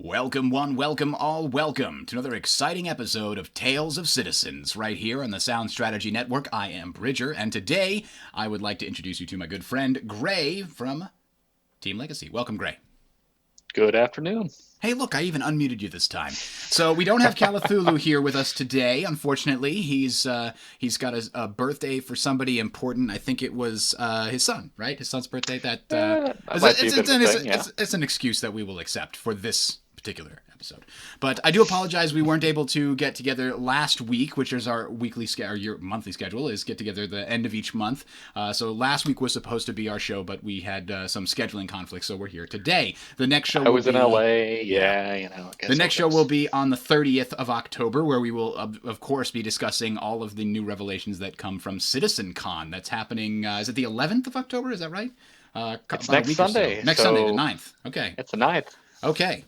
Welcome one, welcome all, welcome to another exciting episode of Tales of Citizens right here on the Sound Strategy Network. I am Bridger, and today I would like to introduce you to my good friend Gray from Team Legacy. Welcome, Gray. Good afternoon. Hey, look, I even unmuted you this time. So we don't have Calathulu here with us today, unfortunately. He's got a birthday for somebody important. I think it was his son, right? His son's birthday. It's an excuse that we will accept for this particular episode. But I do apologize we weren't able to get together last week, which is our your monthly schedule is get together the end of each month. So last week was supposed to be our show, but we had some scheduling conflicts, so we're here today. The next show I was in LA. The next show will be on the 30th of October, where we will, of course, be discussing all of the new revelations that come from CitizenCon. That's happening, is it the 11th of October? Is that right? It's next Sunday. So. Next Sunday, the 9th. Okay. It's the 9th. Okay.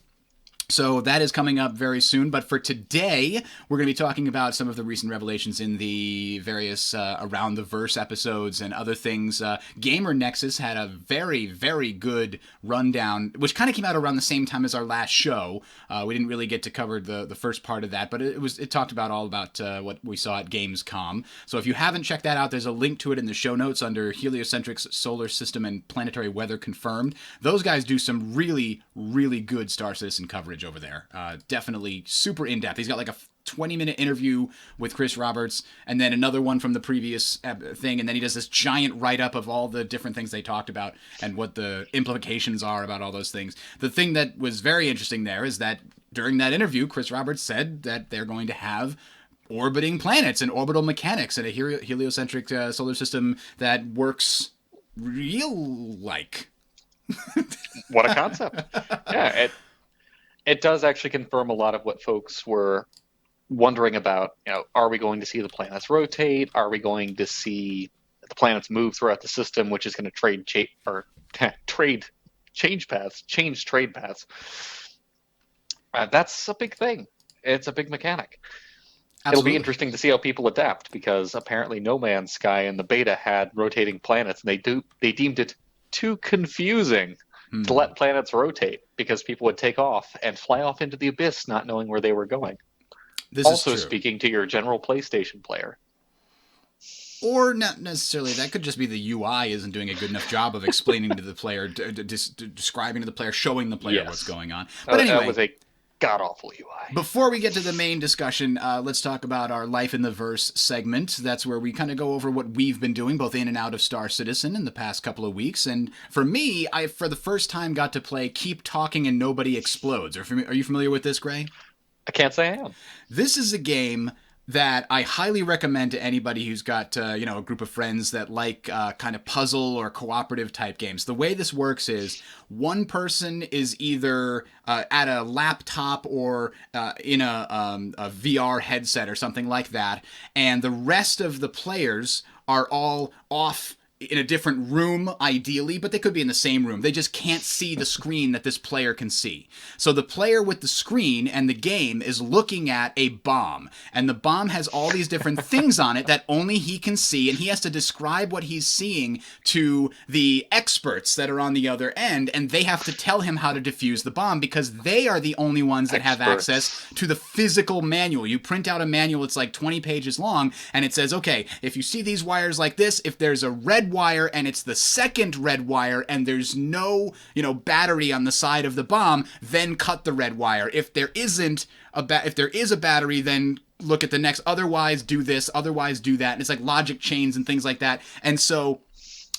So that is coming up very soon, but for today, we're going to be talking about some of the recent revelations in the various Around the Verse episodes and other things. Gamer Nexus had a very, very good rundown, which kind of came out around the same time as our last show. We didn't really get to cover the first part of that, but it talked about all about what we saw at Gamescom. So if you haven't checked that out, there's a link to it in the show notes under Heliocentric's Solar System and Planetary Weather Confirmed. Those guys do some really, really good Star Citizen coverage over there. Definitely super in-depth. He's got like a 20-minute interview with Chris Roberts, and then another one from the previous thing, and then he does this giant write-up of all the different things they talked about and what the implications are about all those things. The thing that was very interesting there is that during that interview, Chris Roberts said that they're going to have orbiting planets and orbital mechanics in a heliocentric solar system that works real-like. What a concept. Yeah, it does actually confirm a lot of what folks were wondering about. Are we going to see the planets rotate? Are we going to see the planets move throughout the system, which is going to change trade paths? That's a big thing. It's a big mechanic. Absolutely. It'll be interesting to see how people adapt, because apparently No Man's Sky in the beta had rotating planets, and they deemed it too confusing to let planets rotate, because people would take off and fly off into the abyss not knowing where they were going. This also speaking to your general PlayStation player. Or not necessarily. That could just be the UI isn't doing a good enough job of explaining to the player, describing to the player, showing the player what's going on. But anyway, that was a god-awful UI. Before we get to the main discussion, let's talk about our Life in the Verse segment. That's where we kind of go over what we've been doing, both in and out of Star Citizen in the past couple of weeks. And for me, I, for the first time, got to play Keep Talking and Nobody Explodes. Are you familiar with this, Gray? I can't say I am. This is a game that I highly recommend to anybody who's got, a group of friends that like kind of puzzle or cooperative type games. The way this works is one person is either at a laptop or in a VR headset or something like that, and the rest of the players are all off in a different room, ideally, but they could be in the same room. They just can't see the screen that this player can see. So the player with the screen and the game is looking at a bomb, and the bomb has all these different things on it that only he can see, and he has to describe what he's seeing to the experts that are on the other end, and they have to tell him how to defuse the bomb, because they are the only ones that have access to the physical manual. You print out a manual, it's like 20 pages long, and it says, okay, if you see these wires like this, if there's a red wire and it's the second red wire and there's no, battery on the side of the bomb, then cut the red wire. If there isn't if there is a battery, then look at the next. Otherwise do this, otherwise do that. And it's like logic chains and things like that. And so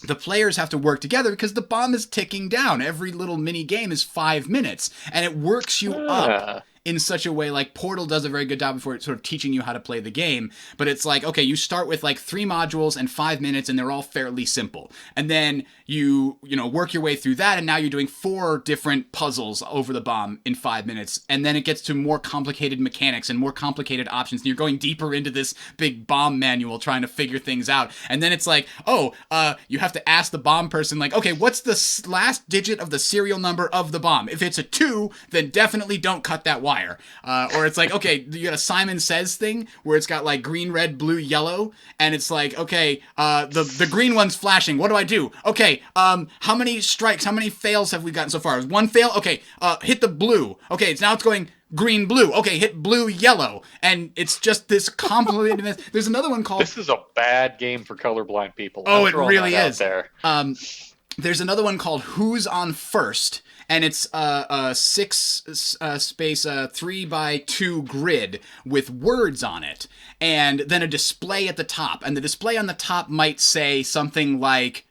the players have to work together because the bomb is ticking down. Every little mini game is 5 minutes, and it works you up in such a way. Like Portal does a very good job before it's sort of teaching you how to play the game, but it's like, okay, you start with like 3 modules and 5 minutes, and they're all fairly simple, and then you work your way through that, and now you're doing 4 different puzzles over the bomb in 5 minutes, and then it gets to more complicated mechanics and more complicated options, and you're going deeper into this big bomb manual trying to figure things out, and then it's like, you have to ask the bomb person, like, okay, what's the last digit of the serial number of the bomb? If it's a 2, then definitely don't cut that wire. fire. Or it's like, okay, you got a Simon Says thing where it's got like green, red, blue, yellow, and it's like, okay, the green one's flashing. What do I do? Okay, how many strikes, how many fails have we gotten so far? One fail? Okay, hit the blue. Okay, now it's going green, blue. Okay, hit blue, yellow. And it's just this complicated. There's another one called... This is a bad game for colorblind people. Oh, it really is. There. There's another one called Who's on First, and it's a 6 space 3x2 grid with words on it, and then a display at the top. And the display on the top might say something like,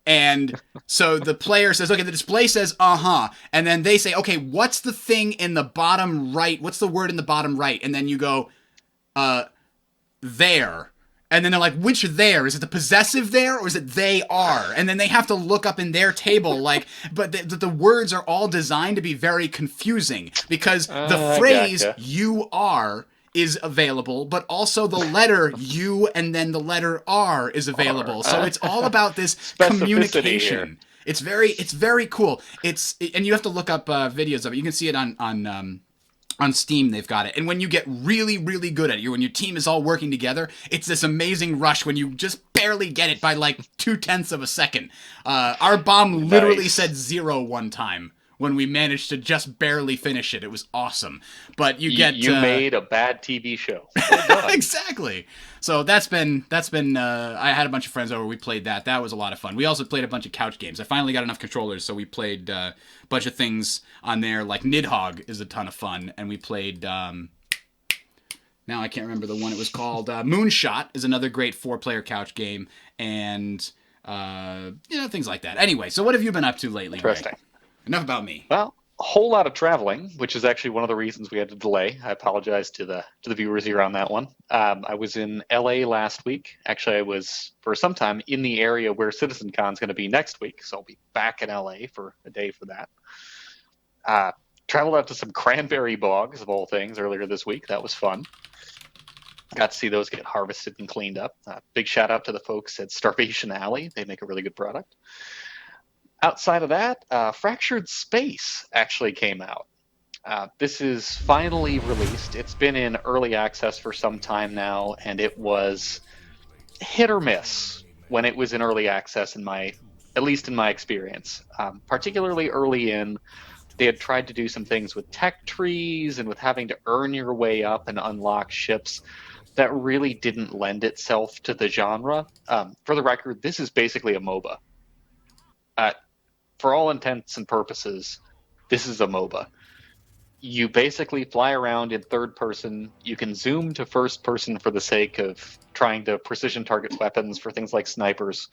and so the player says, okay, the display says, and then they say, okay, what's the thing in the bottom right? What's the word in the bottom right? And then you go, there. And then they're like, which there? Is it the possessive there, or is it they are? And then they have to look up in their table, like, but the words are all designed to be very confusing, because the phrase you are is available, but also the letter U and then the letter R is available. So it's all about this communication. It's very cool. And you have to look up videos of it. You can see it on Steam. They've got it. And when you get really, really good at it, when your team is all working together, it's this amazing rush when you just barely get it by like 0.2 of a second. Our bomb literally said 0 one time when we managed to just barely finish it. It was awesome. But you made a bad TV show. Exactly. So that's been I had a bunch of friends over. We played that. That was a lot of fun. We also played a bunch of couch games. I finally got enough controllers, so we played a bunch of things on there. Like Nidhogg is a ton of fun, and we played. Now I can't remember the one it was called. Moonshot is another great 4-player couch game, and things like that. Anyway, so what have you been up to lately, Interesting. Greg? Enough about me. Well, a whole lot of traveling, which is actually one of the reasons we had to delay. I apologize to the viewers here on that one. I was in LA last week. Actually, I was for some time in the area where CitizenCon is going to be next week, so I'll be back in LA for a day for that. Traveled out to some cranberry bogs, of all things, earlier this week. That was fun. Got to see those get harvested and cleaned up. Big shout out to the folks at Starvation Alley. They make a really good product. Outside of that, Fractured Space actually came out. This is finally released. It's been in early access for some time now, and it was hit or miss when it was in early access, at least in my experience. Particularly early in, they had tried to do some things with tech trees and with having to earn your way up and unlock ships that really didn't lend itself to the genre. For the record, this is basically a MOBA. For all intents and purposes, this is a MOBA. You basically fly around in third person. You can zoom to first person for the sake of trying to precision target weapons for things like snipers.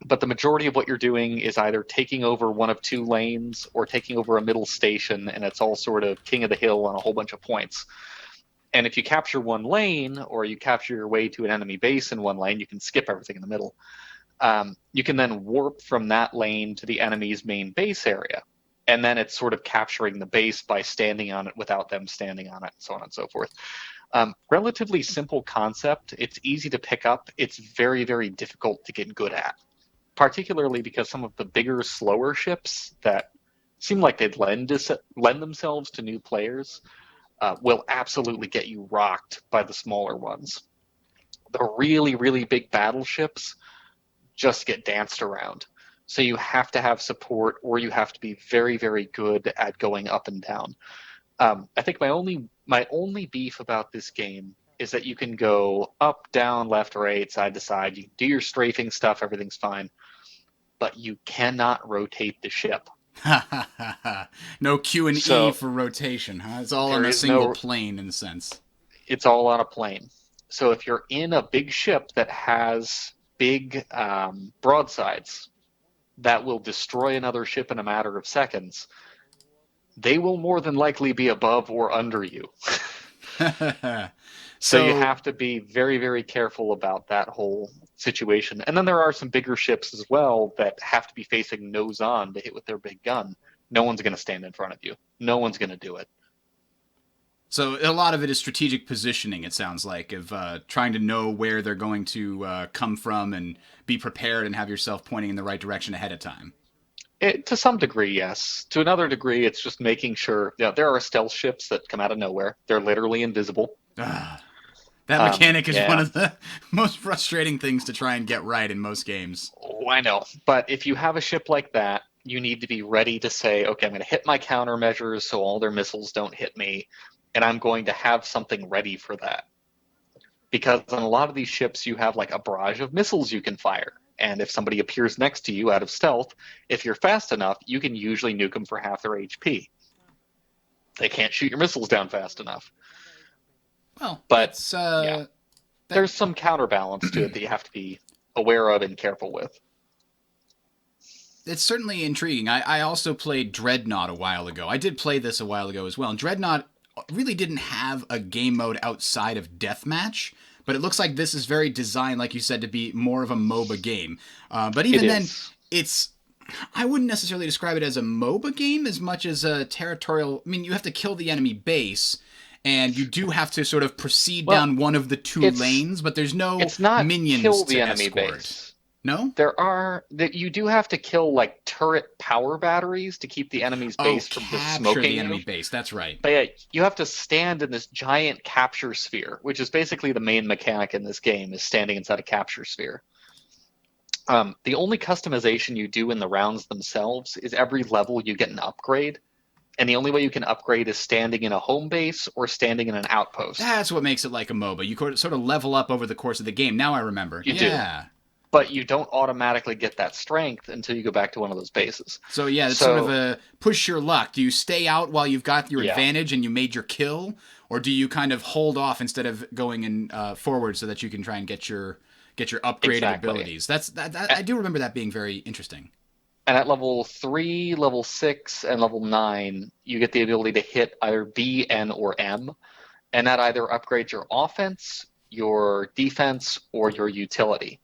But the majority of what you're doing is either taking over one of 2 lanes or taking over a middle station, and it's all sort of king of the hill on a whole bunch of points. And if you capture one lane, or you capture your way to an enemy base in one lane, you can skip everything in the middle. You can then warp from that lane to the enemy's main base area. And then it's sort of capturing the base by standing on it without them standing on it, and so on and so forth. Relatively simple concept. It's easy to pick up. It's very, very difficult to get good at, particularly because some of the bigger, slower ships that seem like they'd lend themselves to new players will absolutely get you rocked by the smaller ones. The really, really big battleships just get danced around. So you have to have support, or you have to be very, very good at going up and down. I think my only beef about this game is that you can go up, down, left, right, side to side. You can do your strafing stuff, everything's fine. But you cannot rotate the ship. No Q and E for rotation, huh? It's all on a single plane in a sense. It's all on a plane. So if you're in a big ship that has big broadsides that will destroy another ship in a matter of seconds, they will more than likely be above or under you. So you have to be very, very careful about that whole situation. And then there are some bigger ships as well that have to be facing nose on to hit with their big gun. No one's going to stand in front of you. No one's going to do it. So a lot of it is strategic positioning, it sounds like, of trying to know where they're going to come from and be prepared and have yourself pointing in the right direction ahead of time. To some degree, yes. To another degree, it's just making sure. There are stealth ships that come out of nowhere. They're literally invisible. Ah, that mechanic is one Yeah. of the most frustrating things to try and get right in most games. Oh, I know. But if you have a ship like that, you need to be ready to say, okay, I'm going to hit my countermeasures so all their missiles don't hit me, and I'm going to have something ready for that. Because on a lot of these ships, you have like a barrage of missiles you can fire. And if somebody appears next to you out of stealth, if you're fast enough, you can usually nuke them for half their HP. They can't shoot your missiles down fast enough. Well, But that's yeah, there's some counterbalance to it that you have to be aware of and careful with. it's certainly intriguing. I also played Dreadnought a while ago. I did play this a while ago as well. And Dreadnought really didn't have a game mode outside of deathmatch, but it looks like this is very designed, like you said, to be more of a MOBA game. But even then, it's I wouldn't necessarily describe it as a MOBA game as much as a territorial. I mean, you have to kill the enemy base, and you do have to sort of proceed down one of the two lanes, but there's no it's not minions kill to the enemy escort. base. No? You do have to kill like turret power batteries to keep the enemy's base from just smoking the enemy base. That's right. But yeah, you have to stand in this giant capture sphere, which is basically the main mechanic in this game, is standing inside a capture sphere. The only customization you do in the rounds themselves is every level you get an upgrade. And the only way you can upgrade is standing in a home base or standing in an outpost. That's what makes it like a MOBA. You sort of level up over the course of the game. Now I remember. You do. But you don't automatically get that strength until you go back to one of those bases. So yeah, it's sort of a push your luck. Do you stay out while you've got your advantage and you made your kill? Or do you kind of hold off instead of going in forward so that you can try and get your upgraded abilities? I do remember that being very interesting. And at level 3, level 6, and level 9, you get the ability to hit either B, N, or M. And that either upgrades your offense, your defense, or your utility.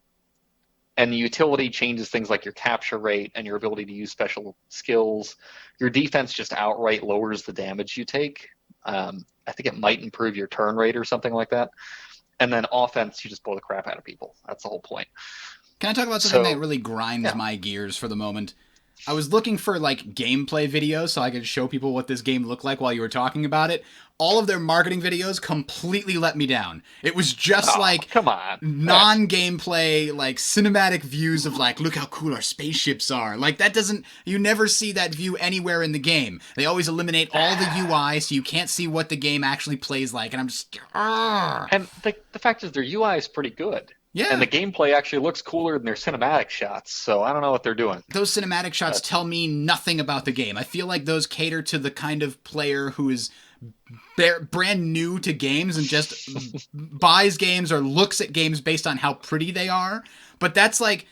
And the utility changes things like your capture rate and your ability to use special skills. Your defense just outright lowers the damage you take. I think it might improve your turn rate or something like that. And then offense, you just blow the crap out of people. That's the whole point. Can I talk about something that really grinds my gears for the moment? I was looking for like gameplay videos so I could show people what this game looked like while you were talking about it. All of their marketing videos completely let me down. It was just come on, non-gameplay, like cinematic views of like, look how cool our spaceships are. Like that you never see that view anywhere in the game. They always eliminate all the UI so you can't see what the game actually plays like. And I'm just, And the fact is their UI is pretty good. Yeah. And the gameplay actually looks cooler than their cinematic shots, so I don't know what they're doing. Those cinematic shots tell me nothing about the game. I feel like those cater to the kind of player who is brand new to games and just buys games or looks at games based on how pretty they are. But that's like,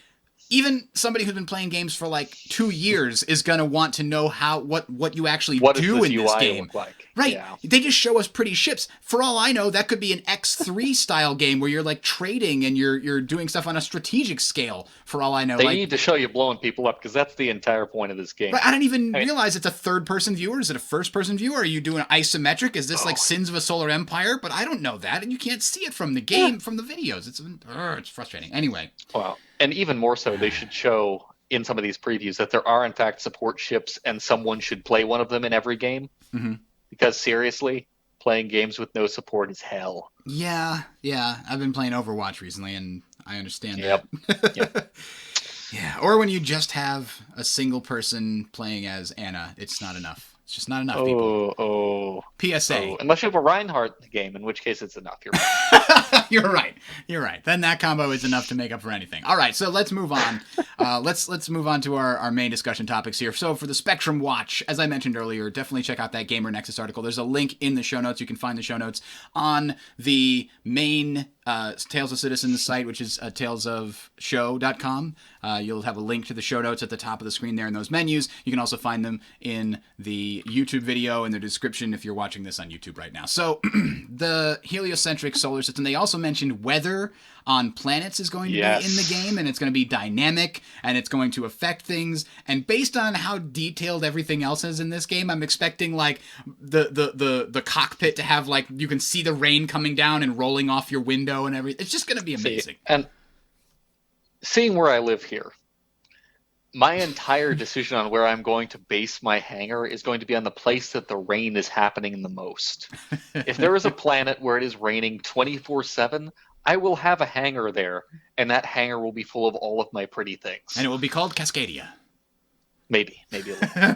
even somebody who's been playing games for like 2 years is going to want to know what you actually do in this game. Look like? Right. Yeah. They just show us pretty ships. For all I know, that could be an X3 style game where you're like trading and you're doing stuff on a strategic scale, for all I know. They need to show you blowing people up because that's the entire point of this game. Right, I don't even realize it's a third-person view. Is it a first-person view? Are you doing isometric? Is this like Sins of a Solar Empire? But I don't know that, and you can't see it from the game, from the videos. It's frustrating. Anyway. Wow. And even more so, they should show in some of these previews that there are in fact support ships and someone should play one of them in every game. Mm-hmm. Because seriously, playing games with no support is hell. Yeah. I've been playing Overwatch recently, and I understand that. Yep. Yeah, or when you just have a single person playing as Anna, it's not enough. It's just not enough, people. PSA. Unless you have a Reinhardt in the game, in which case it's enough. You're right. You're right. Then that combo is enough to make up for anything. All right, so let's move on. Let's move on to our main discussion topics here. So for the Spectrum Watch, as I mentioned earlier, definitely check out that Gamer Nexus article. There's a link in the show notes. You can find the show notes on the main Tales of Citizens site, which is talesofshow.com. You'll have a link to the show notes at the top of the screen there in those menus. You can also find them in the YouTube video in the description if you're watching this on YouTube right now. So the heliocentric solar system, they also mentioned weather on planets is going to be in the game, and it's going to be dynamic, and it's going to affect things. And based on how detailed everything else is in this game, I'm expecting like the cockpit to have like, you can see the rain coming down and rolling off your window and everything. It's just going to be amazing. And seeing where I live here, My entire decision on where I'm going to base my hangar is going to be on the place that the rain is happening the most. If there is a planet where it is raining 24/7, I will have a hangar there, and that hangar will be full of all of my pretty And things. it will be called Cascadia. Maybe a little.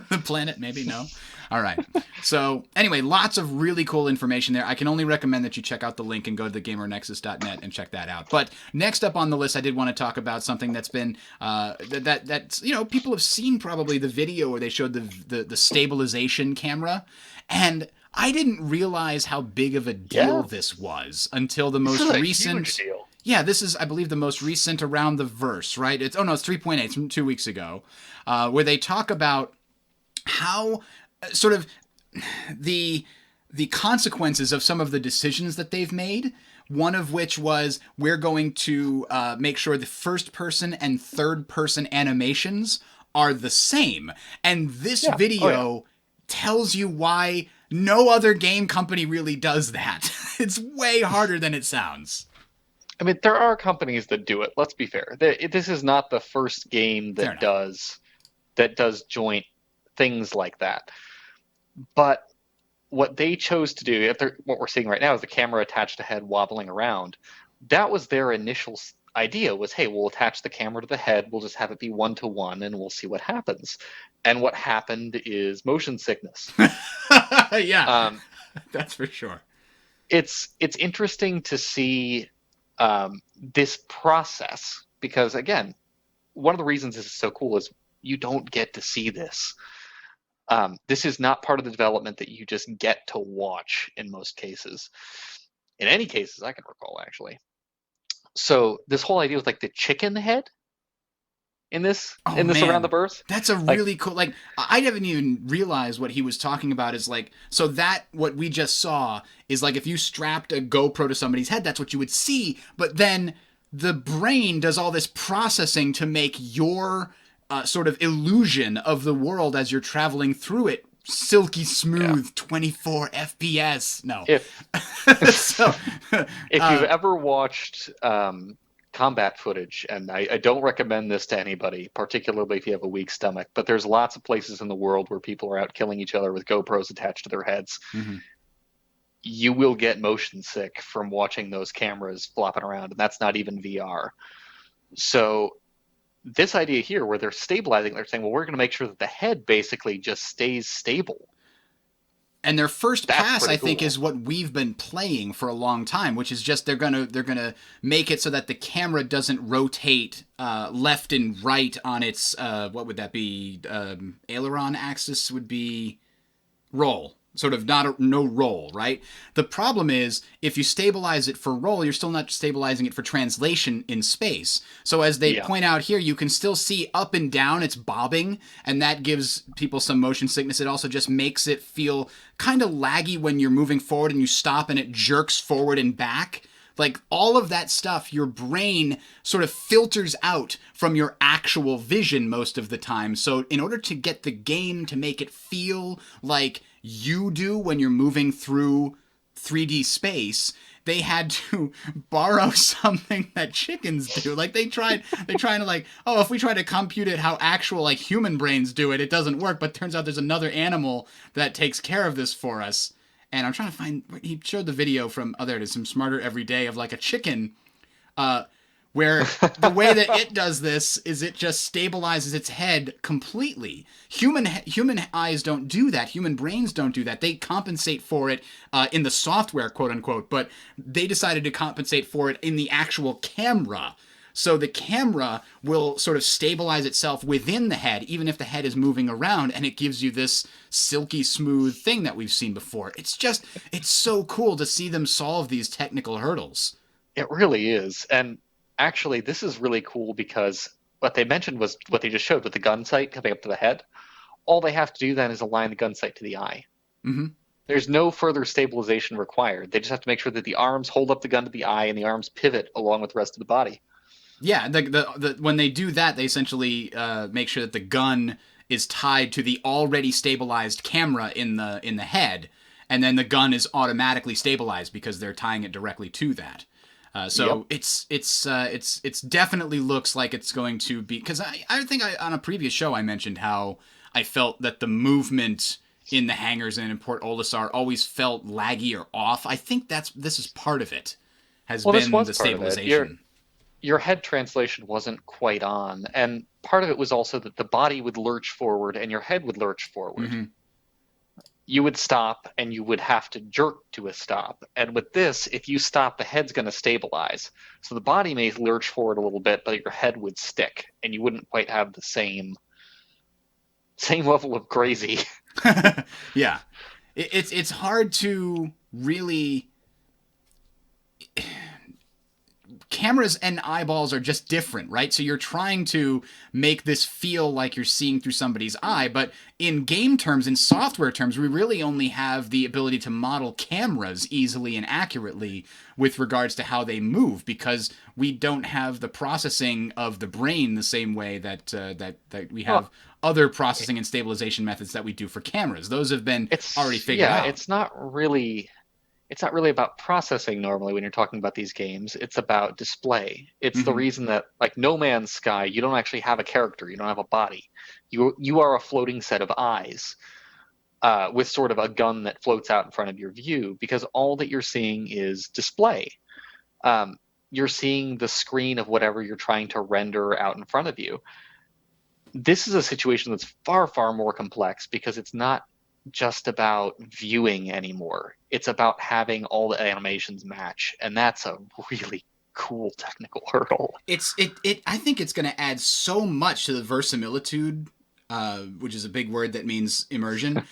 The planet, maybe, no. All right. So, anyway, lots of really cool information there. I can only recommend that you check out the link and go to thegamernexus.net and check that out. But next up on the list, I did want to talk about something that's been that's people have seen probably the video where they showed the stabilization camera, and I didn't realize how big of a deal this was until the most recent. Huge deal. Yeah, this is, I believe, the most recent Around the Verse, right? It's 3.8. It's from 2 weeks ago, where they talk about how sort of the consequences of some of the decisions that they've made. One of which was we're going to make sure the first person and third person animations are the same, and this video tells you why no other game company really does that. It's way harder than it sounds. I mean, there are companies that do it. Let's be fair. This is not the first game that does joint things like that. But what they chose to do, what we're seeing right now is the camera attached to head wobbling around. That was their initial idea was, hey, we'll attach the camera to the head. We'll just have it be 1-to-1 and we'll see what happens. And what happened is motion sickness. Yeah, that's for sure. It's interesting to see this process because, again, one of the reasons this is so cool is you don't get to see this. This is not part of the development that you just get to watch in most cases. In any cases, I can recall, actually. So this whole idea with like the chicken head in this Around the Verse. That's a really cool. Like, I haven't even realized what he was talking about. Is like, so that what we just saw is like if you strapped a GoPro to somebody's head, that's what you would see. But then the brain does all this processing to make your sort of illusion of the world as you're traveling through it silky smooth, 24 FPS. No. If So, if you've ever watched combat footage, and I don't recommend this to anybody, particularly if you have a weak stomach, but there's lots of places in the world where people are out killing each other with GoPros attached to their heads. Mm-hmm. You will get motion sick from watching those cameras flopping around, and that's not even VR. So this idea here where they're stabilizing, they're saying, well, we're going to make sure that the head basically just stays stable. And their first pass, I think, cool. is what we've been playing for a long time, which is just they're gonna make it so that the camera doesn't rotate left and right on its what would that be? Aileron axis would be roll. Sort of no roll, right? The problem is if you stabilize it for roll, you're still not stabilizing it for translation in space. So as they point out here, you can still see up and down, it's bobbing, and that gives people some motion sickness. It also just makes it feel kind of laggy when you're moving forward and you stop and it jerks forward and back. Like, all of that stuff, your brain sort of filters out from your actual vision most of the time. So in order to get the game to make it feel like you do when you're moving through 3D space, they had to borrow something that chickens do. Like, they're trying to like, oh, if we try to compute it how actual like human brains do it, it doesn't work. But turns out there's another animal that takes care of this for us. And I'm trying to find, he showed the video from, there it is, some Smarter Every Day of like a chicken, where the way that it does this is it just stabilizes its head completely. Human eyes don't do that. Human brains don't do that. They compensate for it in the software, quote unquote, but they decided to compensate for it in the actual camera. So the camera will sort of stabilize itself within the head, even if the head is moving around, and it gives you this silky smooth thing that we've seen before. It's so cool to see them solve these technical hurdles. It really is. And actually, this is really cool because what they mentioned was what they just showed with the gun sight coming up to the head. All they have to do then is align the gun sight to the eye. Mm-hmm. There's no further stabilization required. They just have to make sure that the arms hold up the gun to the eye and the arms pivot along with the rest of the body. Yeah, when they do that, they essentially make sure that the gun is tied to the already stabilized camera in the head, and then the gun is automatically stabilized because they're tying it directly to that. So it's definitely looks like it's going to be, because I think on a previous show I mentioned how I felt that the movement in the hangars and in Port Olisar always felt laggy or off. I think this is part of it, has Well, this been was the part of it. stabilization. Your head translation wasn't quite on, and part of it was also that the body would lurch forward and your head would lurch forward. Mm-hmm. You would stop and you would have to jerk to a stop. And with this, if you stop, the head's going to stabilize. So the body may lurch forward a little bit, but your head would stick, and you wouldn't quite have the same level of crazy. Yeah, it's hard to really. Cameras and eyeballs are just different, right? So you're trying to make this feel like you're seeing through somebody's eye, but in game terms, in software terms, we really only have the ability to model cameras easily and accurately with regards to how they move, because we don't have the processing of the brain the same way that that we have other processing and stabilization methods that we do for cameras. Those have been already figured out. It's not really about processing normally when you're talking about these games. It's about display. It's the reason that, like No Man's Sky, you don't actually have a character. You don't have a body. You are a floating set of eyes with sort of a gun that floats out in front of your view, because all that you're seeing is display. You're seeing the screen of whatever you're trying to render out in front of you. This is a situation that's far, far more complex, because it's not just about viewing anymore. It's about having all the animations match, and that's a really cool technical hurdle. I think it's going to add so much to the verisimilitude, which is a big word that means immersion,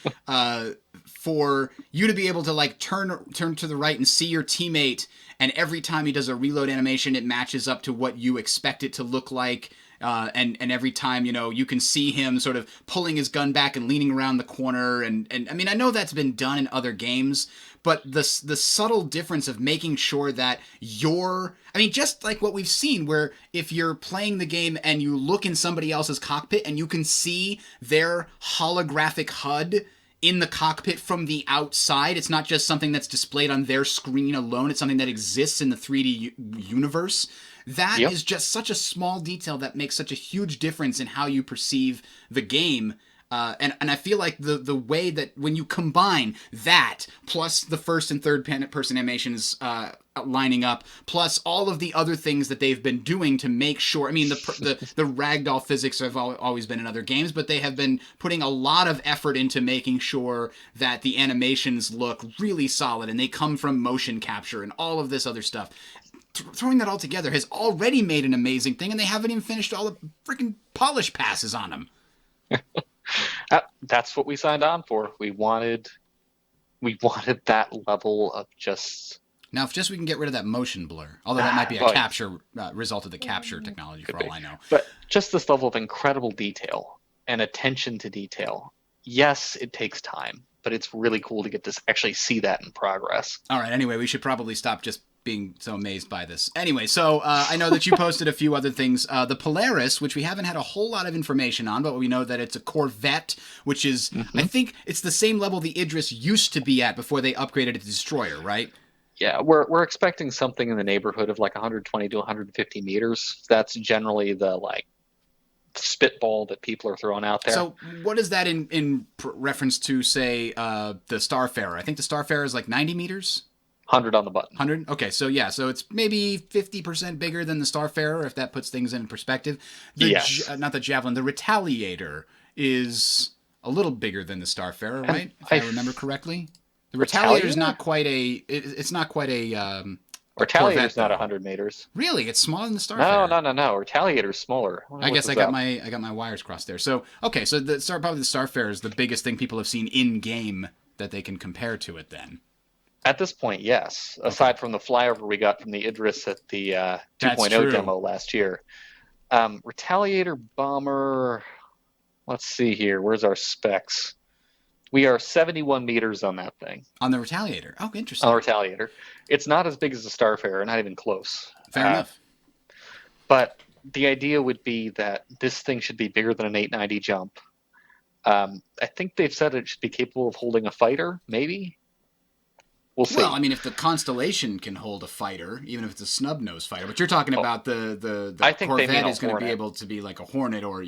for you to be able to like turn to the right and see your teammate, and every time he does a reload animation, it matches up to what you expect it to look like. And every time, you can see him sort of pulling his gun back and leaning around the corner. And I mean, I know that's been done in other games, but the subtle difference of making sure that just like what we've seen, where if you're playing the game and you look in somebody else's cockpit and you can see their holographic HUD in the cockpit from the outside, it's not just something that's displayed on their screen alone, it's something that exists in the 3D universe. That is just such a small detail that makes such a huge difference in how you perceive the game. And I feel like the way that when you combine that plus the first and third person animations lining up, plus all of the other things that they've been doing to make sure, I mean, the ragdoll physics have always been in other games, but they have been putting a lot of effort into making sure that the animations look really solid and they come from motion capture and all of this other stuff. Throwing that all together has already made an amazing thing, and they haven't even finished all the freaking polish passes on them. That's what we signed on for. We wanted that level of just. Now, if just we can get rid of that motion blur, although that might be a capture result of the capture technology, for all I know. But just this level of incredible detail and attention to detail. Yes, it takes time, but it's really cool to get to actually see that in progress. All right. Anyway, we should probably stop just being so amazed by this. Anyway, so I know that you posted a few other things. The Polaris, which we haven't had a whole lot of information on, but we know that it's a Corvette, which is, I think it's the same level the Idris used to be at before they upgraded it to Destroyer, right? Yeah, we're expecting something in the neighborhood of like 120 to 150 meters. That's generally the spitball that people are throwing out there. So what is that in reference to, say, the Starfarer? I think the Starfarer is like 90 meters? 100 on the button. 100? Okay, so yeah, so it's maybe 50% bigger than the Starfarer, if that puts things in perspective. Yes. Not the Javelin, the Retaliator is a little bigger than the Starfarer, right? If I remember correctly. The Retaliator is not quite a... It's not quite a... Retaliator's not 100 meters. Really? It's smaller than the Starfarer? No. Retaliator's smaller. I guess I got my wires crossed there. So, okay, so probably the Starfarer is the biggest thing people have seen in-game that they can compare to it then. At this point, yes. Aside from the flyover we got from the Idris at the 2.0 demo last year. Retaliator Bomber, let's see here. Where's our specs? We are 71 meters on that thing. On the Retaliator? Oh, interesting. On the Retaliator. It's not as big as the Starfarer, not even close. Fair enough. But the idea would be that this thing should be bigger than an 890 jump. I think they've said it should be capable of holding a fighter, maybe? We'll see. Well, I mean, if the Constellation can hold a fighter, even if it's a snub-nosed fighter, but you're talking about the I think they mean Corvette a is going to be Hornet. able to be like a Hornet or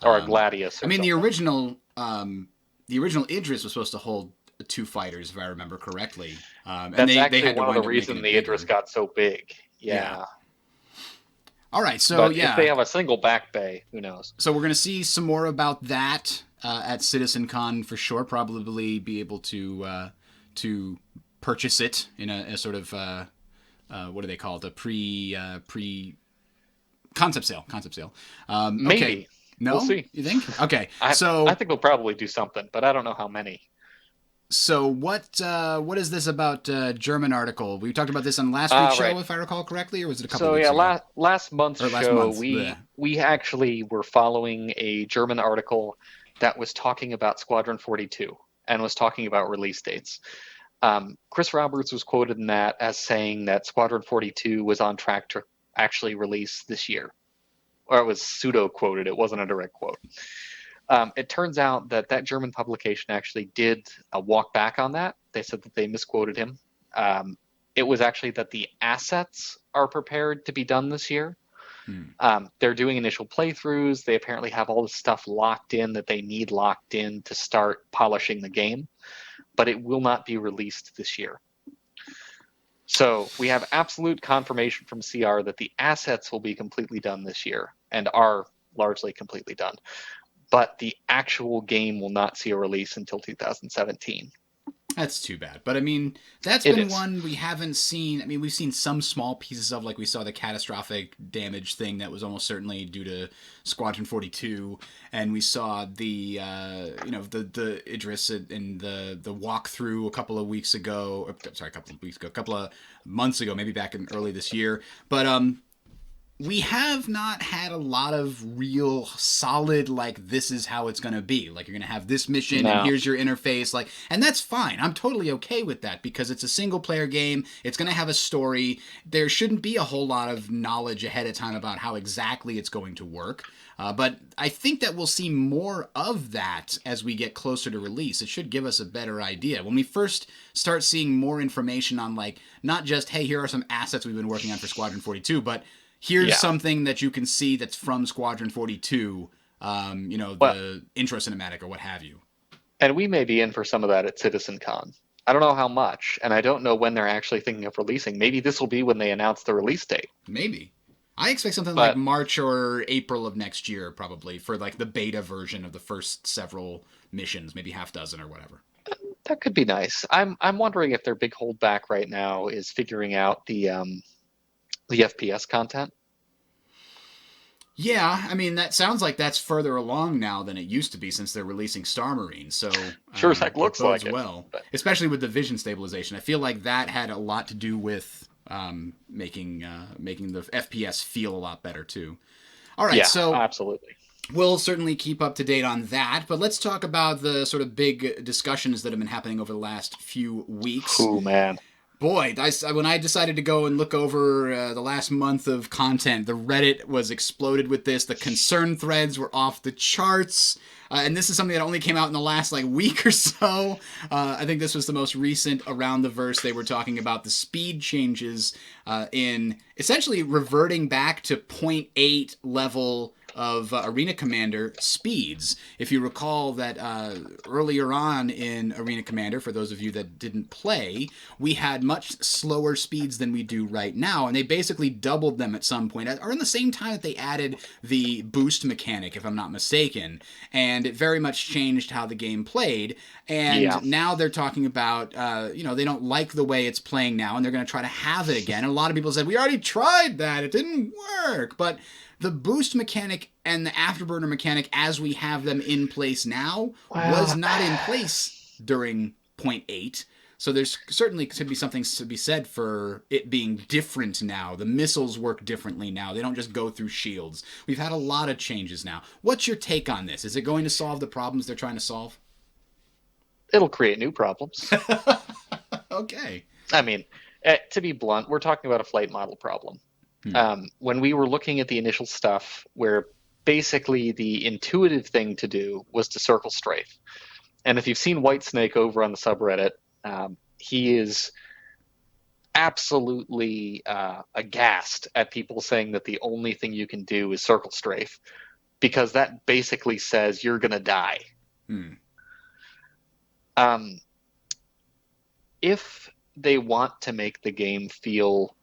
Or a Gladius I or mean, something. the original Idris was supposed to hold two fighters, if I remember correctly, and That's they actually had to one of wind the up making reasons it the Idris bigger. got so big. Yeah. Yeah. All right, so But if they yeah, have a single back bay, who knows? so we're gonna see some more about that at CitizenCon for sure. Probably be able to purchase it in a sort of what do they call it? A pre concept sale. Concept sale. Maybe. Okay. No, We'll see. you think? Okay. I So think they'll probably do something, but I don't know how many. so what is this about German article? We talked about this on last week's show, Right. if I recall correctly, or was it a couple So weeks yeah, ago? last month's Or last show, month? Bleh. we actually were following a German article that was talking about Squadron 42 and was talking about release dates. Chris Roberts was quoted in that as saying that Squadron 42 was on track to actually release this year, or it was pseudo quoted. It wasn't a direct quote. It turns out that that German publication actually did walk back on that. They said that they misquoted him. It was actually that the assets are prepared to be done this year. Hmm. They're doing initial playthroughs. They apparently have all the stuff locked in that they need locked in to start polishing the game, but it will not be released this year. So we have absolute confirmation from CR that the assets will be completely done this year and are largely completely done. But the actual game will not see a release until 2017. That's too bad. But I mean, that's It been is. one we haven't seen. I mean, we've seen some small pieces of, like we saw the catastrophic damage thing that was almost certainly due to Squadron 42, and we saw the the Idris in the walkthrough a couple of weeks ago. Sorry, a couple of weeks ago, a couple of months ago, maybe back in early this year. But we have not had a lot of real solid, like, this is how it's going to be, like, you're going to have this mission and No. here's your interface, like, and that's fine. I'm totally okay with that because it's a single player game. It's going to have a story. There shouldn't be a whole lot of knowledge ahead of time about how exactly it's going to work. But I think that we'll see more of that as we get closer to release. It should give us a better idea. When we first start seeing more information on, like, not just, hey, here are some assets we've been working on for Squadron 42, but here's something that you can see that's from Squadron 42, the intro cinematic or what have you. And we may be in for some of that at CitizenCon. I don't know how much, and I don't know when they're actually thinking of releasing. Maybe this will be when they announce the release date. Maybe. I expect something like But March or April of next year, probably, for like the beta version of the first several missions, maybe half dozen or whatever. that could be nice. I'm wondering if their big holdback right now is figuring out the FPS content. Yeah, I mean, that sounds like that's further along now than it used to be since they're releasing Star Marine. So Sure as heck looks it bodes like it, well, but- especially with the vision stabilization. I feel like that had a lot to do with making the FPS feel a lot better too. All right, Yeah, so absolutely. we'll certainly keep up to date on that, but let's talk about the sort of big discussions that have been happening over the last few weeks. Ooh, man. Boy, when I decided to go and look over the last month of content, the Reddit was exploded with this. The concern threads were off the charts. And this is something that only came out in the last week or so. I think this was the most recent Around the Verse. They were talking about the speed changes in essentially reverting back to 0.8 level of Arena Commander speeds. If you recall that earlier on in Arena Commander, for those of you that didn't play, we had much slower speeds than we do right now, and they basically doubled them at some point, or in the same time that they added the boost mechanic, if I'm not mistaken, and it very much changed how the game played. And now they're talking about, they don't like the way it's playing now, and they're going to try to have it again. And a lot of people said, we already tried that, it didn't work. But the boost mechanic and the afterburner mechanic as we have them in place now was not in place during 0.8. So there's certainly could be something to be said for it being different now. The missiles work differently now. They don't just go through shields. We've had a lot of changes now. What's your take on this? Is it going to solve the problems they're trying to solve? It'll create new problems. Okay. I mean, to be blunt, we're talking about a flight model problem. When we were looking at the initial stuff, where basically the intuitive thing to do was to circle strafe. And if you've seen Whitesnake over on the subreddit, he is absolutely aghast at people saying that the only thing you can do is circle strafe, because that basically says you're going to die. Um, if they want to make the game feel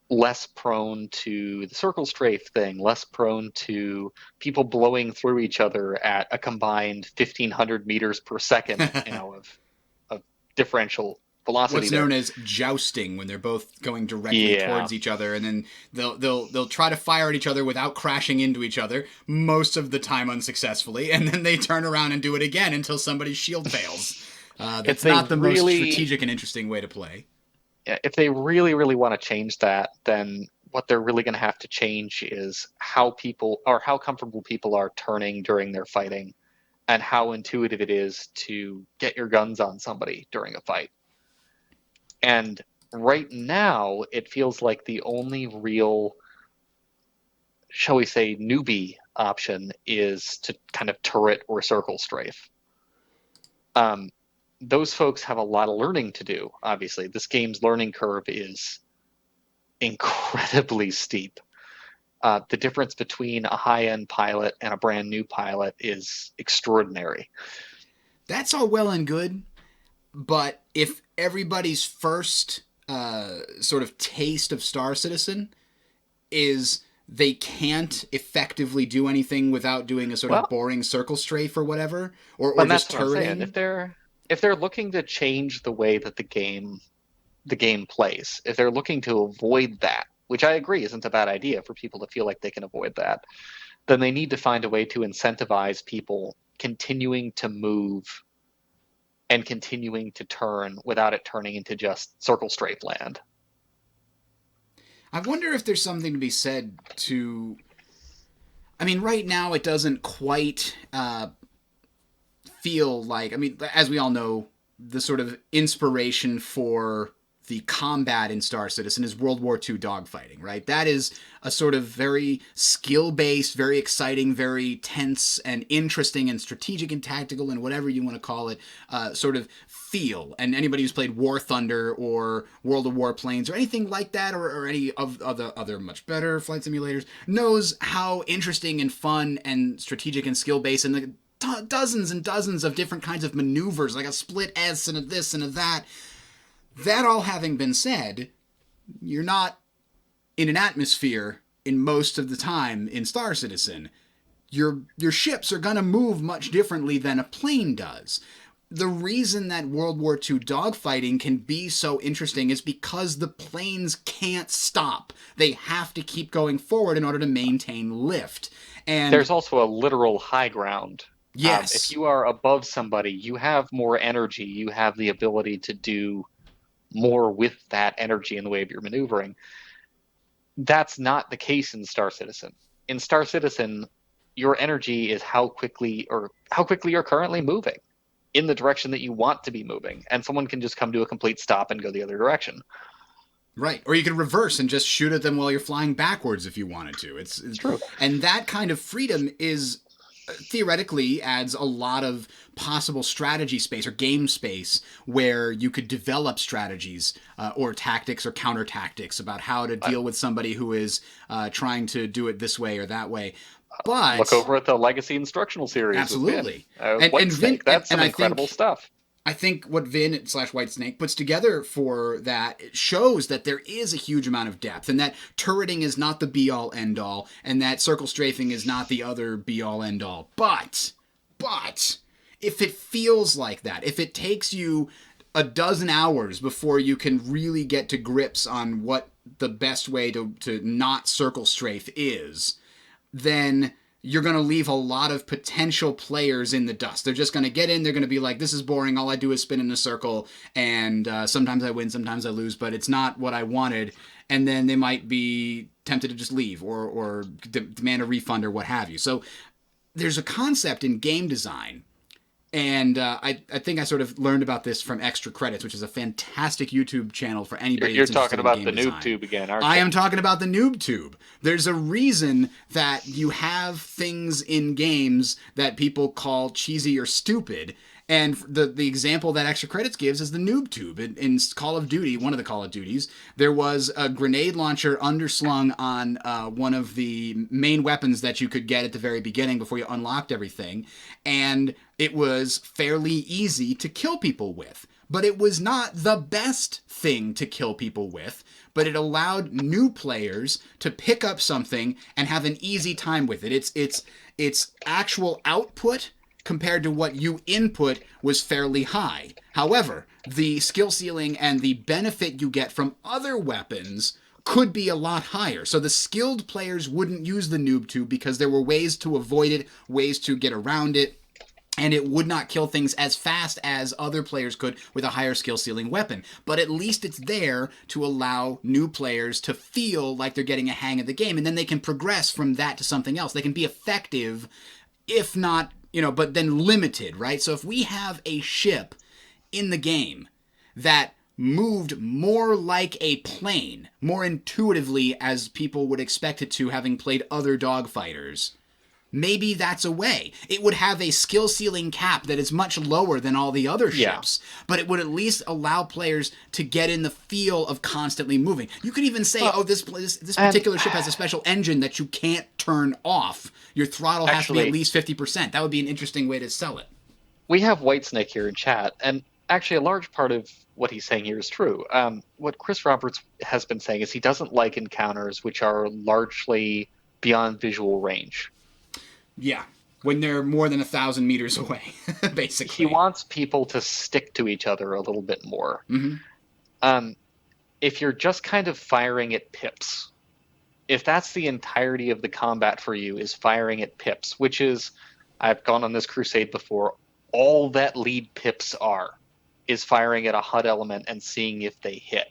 less prone to the circle strafe thing, less prone to people blowing through each other at a combined 1,500 meters per second, of differential velocity What's there. known as jousting, when they're both going directly Yeah. towards each other, and then they'll try to fire at each other without crashing into each other, most of the time unsuccessfully, and then they turn around and do it again until somebody's shield fails. That's not the most strategic and interesting way to play. If they really, really want to change that, then what they're really going to have to change is how comfortable people are turning during their fighting, and how intuitive it is to get your guns on somebody during a fight. And right now, it feels like the only real, shall we say, newbie option is to kind of turret or circle strafe. Those folks have a lot of learning to do, obviously. This game's learning curve is incredibly steep. The difference between a high-end pilot and a brand new pilot is extraordinary. That's all well and good, but if everybody's first sort of taste of Star Citizen is they can't effectively do anything without doing a sort of boring circle strafe or whatever, or just turreting. If they're looking to change the way that the game plays, if they're looking to avoid that, which I agree isn't a bad idea for people to feel like they can avoid that, then they need to find a way to incentivize people continuing to move and continuing to turn without it turning into just circle strafe land. I wonder if there's something to be said to... I mean, right now it doesn't quite feel like... I mean, as we all know, the sort of inspiration for the combat in Star Citizen is World War II dogfighting, right? That is a sort of very skill-based, very exciting, very tense and interesting and strategic and tactical and whatever you want to call it, sort of feel. And anybody who's played War Thunder or World of Warplanes or anything like that, or any of other much better flight simulators, knows how interesting and fun and strategic and skill-based and the dozens and dozens of different kinds of maneuvers, like a split S and a this and a that. That all having been said, you're not in an atmosphere in most of the time in Star Citizen. Your ships are going to move much differently than a plane does. The reason that World War II dogfighting can be so interesting is because the planes can't stop. They have to keep going forward in order to maintain lift. And there's also a literal high ground. Yes. If you are above somebody, you have more energy. You have the ability to do more with that energy in the way of your maneuvering. That's not the case in Star Citizen. In Star Citizen, your energy is how quickly you're currently moving in the direction that you want to be moving, and someone can just come to a complete stop and go the other direction. Right. Or you could reverse and just shoot at them while you're flying backwards if you wanted to. It's true. And that kind of freedom is theoretically adds a lot of possible strategy space or game space where you could develop strategies or tactics or counter tactics about how to deal with somebody who is trying to do it this way or that way. But look over at the Legacy instructional series. Absolutely. And Vin, that's some incredible stuff. I think what Vin / Whitesnake puts together for that shows that there is a huge amount of depth, and that turreting is not the be-all, end-all, and that circle strafing is not the other be-all, end-all. But, if it feels like that, if it takes you a dozen hours before you can really get to grips on what the best way to not circle strafe is, then you're going to leave a lot of potential players in the dust. They're just going to get in, they're going to be like, this is boring, all I do is spin in a circle, and sometimes I win, sometimes I lose, but it's not what I wanted, and then they might be tempted to just leave, or demand a refund, or what have you. So there's a concept in game design, and I think I sort of learned about this from Extra Credits, which is a fantastic YouTube channel for anybody You're that's talking interested about in the game Noob design. Tube again, aren't you? I am talking about the Noob Tube. There's a reason that you have things in games that people call cheesy or stupid, And the example that Extra Credits gives is the Noob Tube. In Call of Duty, one of the Call of Duties, there was a grenade launcher underslung on one of the main weapons that you could get at the very beginning before you unlocked everything. And it was fairly easy to kill people with. But it was not the best thing to kill people with, but it allowed new players to pick up something and have an easy time with it. Its actual output compared to what you input was fairly high. However, the skill ceiling and the benefit you get from other weapons could be a lot higher. So the skilled players wouldn't use the Noob Tube because there were ways to avoid it, ways to get around it, and it would not kill things as fast as other players could with a higher skill ceiling weapon. But at least it's there to allow new players to feel like they're getting a hang of the game, and then they can progress from that to something else. They can be effective, if not, but then limited, right? So if we have a ship in the game that moved more like a plane, more intuitively as people would expect it to, having played other dogfighters, maybe that's a way. It would have a skill ceiling cap that is much lower than all the other ships, but it would at least allow players to get in the feel of constantly moving. You could even say, this particular ship has a special engine that you can't turn off. Your throttle has to be at least 50%. That would be an interesting way to sell it. We have Whitesnake here in chat, and actually a large part of what he's saying here is true. What Chris Roberts has been saying is he doesn't like encounters which are largely beyond visual range. Yeah, when they're more than 1,000 meters away, basically. He wants people to stick to each other a little bit more. Mm-hmm. If you're just kind of firing at pips, if that's the entirety of the combat for you is firing at pips, which is, I've gone on this crusade before, all that lead pips are is firing at a HUD element and seeing if they hit.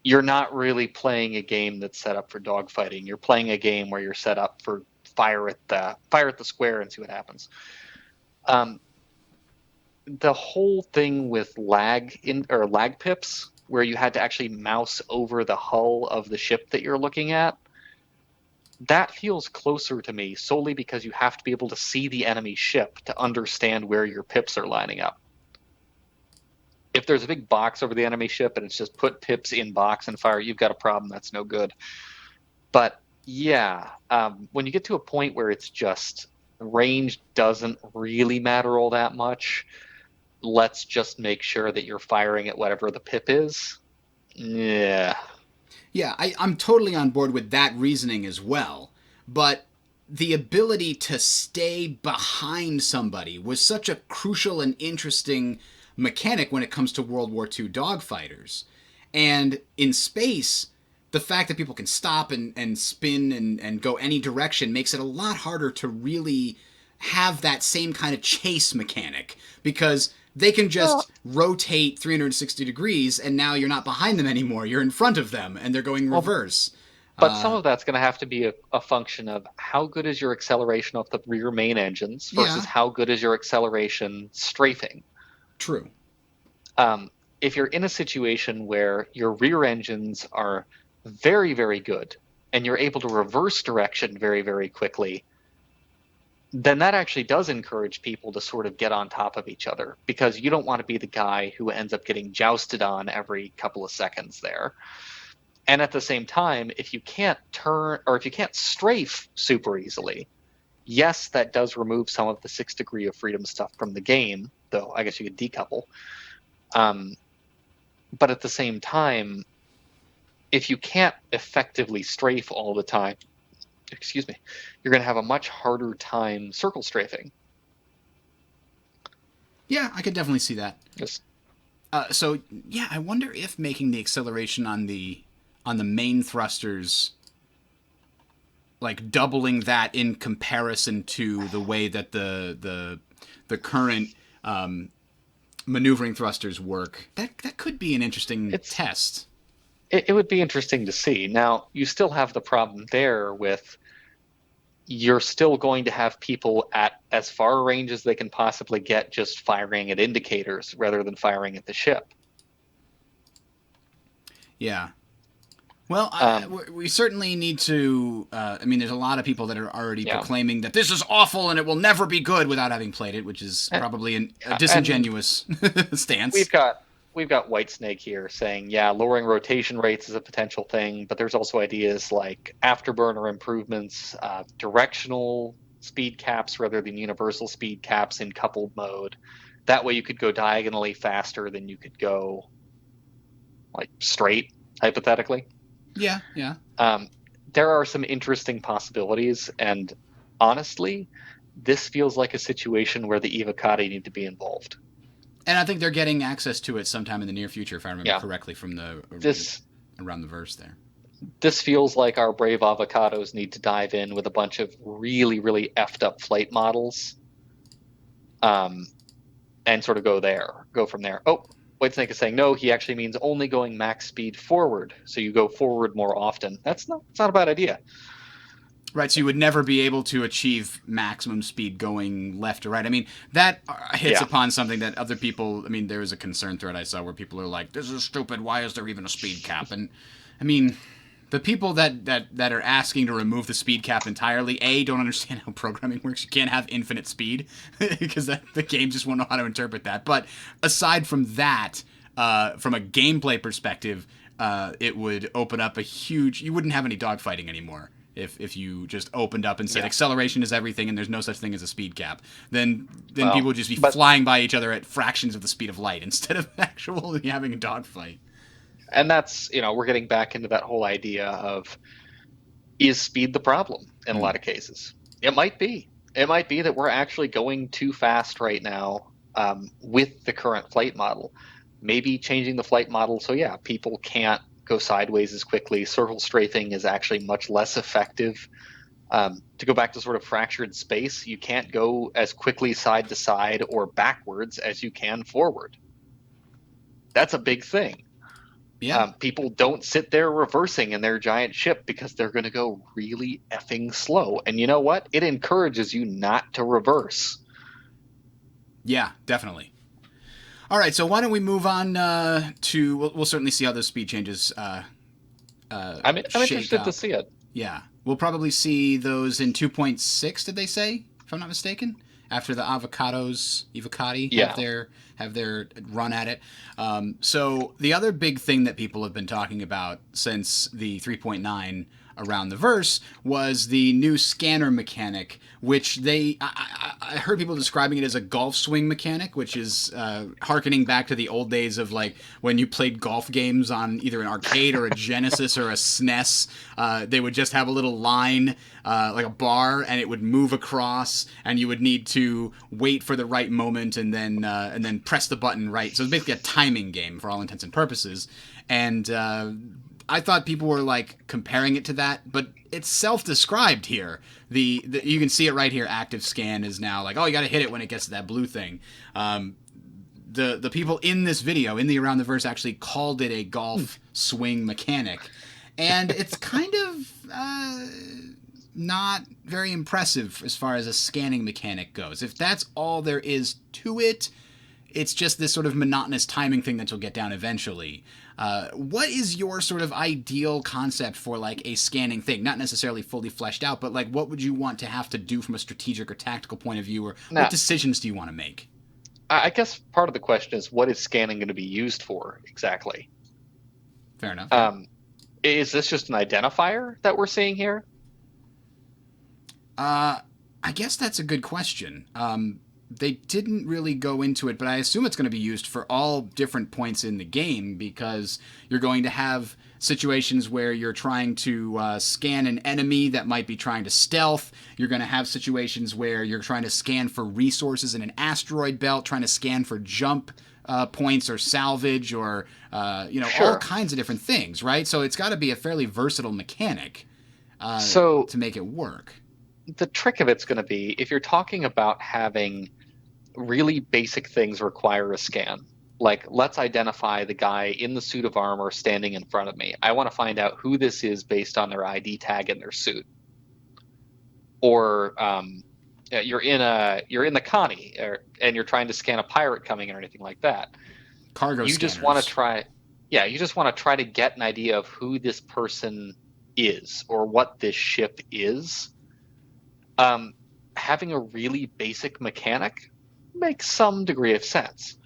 You're not really playing a game that's set up for dogfighting. You're playing a game where you're set up for fire at the square and see what happens. The whole thing with lag pips, where you had to actually mouse over the hull of the ship that you're looking at, that feels closer to me solely because you have to be able to see the enemy ship to understand where your pips are lining up. If there's a big box over the enemy ship and it's just put pips in box and fire, you've got a problem. That's no good. But yeah, when you get to a point where it's just range doesn't really matter all that much, let's just make sure that you're firing at whatever the pip is. Yeah. Yeah, I'm totally on board with that reasoning as well. But the ability to stay behind somebody was such a crucial and interesting mechanic when it comes to World War II dogfighters. And in space, the fact that people can stop and spin and go any direction makes it a lot harder to really have that same kind of chase mechanic, because they can just rotate 360 degrees and now you're not behind them anymore. You're in front of them and they're going reverse. But some of that's going to have to be a function of how good is your acceleration off the rear main engines versus how good is your acceleration strafing. True. If you're in a situation where your rear engines are very, very good and you're able to reverse direction very, very quickly, then that actually does encourage people to sort of get on top of each other, because you don't want to be the guy who ends up getting jousted on every couple of seconds there. And at the same time, if you can't turn or if you can't strafe super easily, yes, that does remove some of the 6 degree of freedom stuff from the game, though I guess you could decouple. But at the same time, if you can't effectively strafe all the time, you're going to have a much harder time circle strafing. Yeah, I could definitely see that. Yes. So yeah, I wonder if making the acceleration on the main thrusters, like doubling that in comparison to the way that the current maneuvering thrusters work, that could be an interesting test. It would be interesting to see. Now, you still have the problem there with you're still going to have people at as far a range as they can possibly get just firing at indicators rather than firing at the ship. Yeah. Well, we certainly need to. I mean, there's a lot of people that are already proclaiming that this is awful and it will never be good without having played it, which is probably a disingenuous stance. We've got Whitesnake here saying, yeah, lowering rotation rates is a potential thing, but there's also ideas like afterburner improvements, directional speed caps rather than universal speed caps in coupled mode. That way you could go diagonally faster than you could go like straight, hypothetically. Yeah. There are some interesting possibilities, and honestly, this feels like a situation where the Evocati need to be involved. And I think they're getting access to it sometime in the near future, if I remember correctly from around the verse there. This feels like our brave avocados need to dive in with a bunch of really, really effed up flight models, and sort of go from there. Oh, Whitesnake is saying no. He actually means only going max speed forward, so you go forward more often. It's not a bad idea. Right, so you would never be able to achieve maximum speed going left or right. I mean, that hits upon something that other people... I mean, there was a concern thread I saw where people are like, this is stupid, why is there even a speed cap? And, I mean, the people that are asking to remove the speed cap entirely, A, don't understand how programming works. You can't have infinite speed, because the game just won't know how to interpret that. But aside from that, from a gameplay perspective, it would open up a huge... You wouldn't have any dogfighting anymore. If you just opened up and said acceleration is everything and there's no such thing as a speed cap, then people would just be flying by each other at fractions of the speed of light instead of actually having a dogfight. And that's, we're getting back into that whole idea of, is speed the problem in a lot of cases? It might be. It might be that we're actually going too fast right now with the current flight model. Maybe changing the flight model so, people can't go sideways as quickly. Circle strafing is actually much less effective. To go back to sort of fractured space, you can't go as quickly side to side or backwards as you can forward. That's a big thing. Yeah. People don't sit there reversing in their giant ship because they're going to go really effing slow. And you know what? It encourages you not to reverse. Yeah, definitely. All right, so why don't we move on to... We'll certainly see how those speed changes I'm interested to see it. Yeah. We'll probably see those in 2.6, did they say? If I'm not mistaken? After the Evocati have their run at it. So the other big thing that people have been talking about since the 3.9 around the verse was the new scanner mechanic, which I heard people describing it as a golf swing mechanic, which is hearkening back to the old days of like when you played golf games on either an arcade or a Genesis or a SNES. They would just have a little line, like a bar, and it would move across, and you would need to wait for the right moment and then press the button right. So it's basically a timing game for all intents and purposes. And I thought people were like comparing it to that, but it's self-described here. The you can see it right here. Active scan is now like, oh, you got to hit it when it gets to that blue thing. The people in this video, in the Around the Verse, actually called it a golf swing mechanic, and it's kind of not very impressive as far as a scanning mechanic goes. If that's all there is to it, it's just this sort of monotonous timing thing that you'll get down eventually. What is your sort of ideal concept for like a scanning thing? Not necessarily fully fleshed out, but like what would you want to have to do from a strategic or tactical point of view, or what decisions do you want to make? I guess part of the question is, what is scanning going to be used for exactly? Fair enough. Is this just an identifier that we're seeing here? I guess that's a good question. They didn't really go into it, but I assume it's going to be used for all different points in the game, because you're going to have situations where you're trying to scan an enemy that might be trying to stealth. You're going to have situations where you're trying to scan for resources in an asteroid belt, trying to scan for jump points or salvage or, all kinds of different things, right? So it's got to be a fairly versatile mechanic to make it work. The trick of it's going to be, if you're talking about having really basic things require a scan, like let's identify the guy in the suit of armor standing in front of me. I want to find out who this is based on their ID tag in their suit. Or you're in the Connie, and you're trying to scan a pirate coming or anything like that. Cargo You scanners. just want to try. Yeah, you just want to try to get an idea of who this person is or what this ship is. Having a really basic mechanic makes some degree of sense.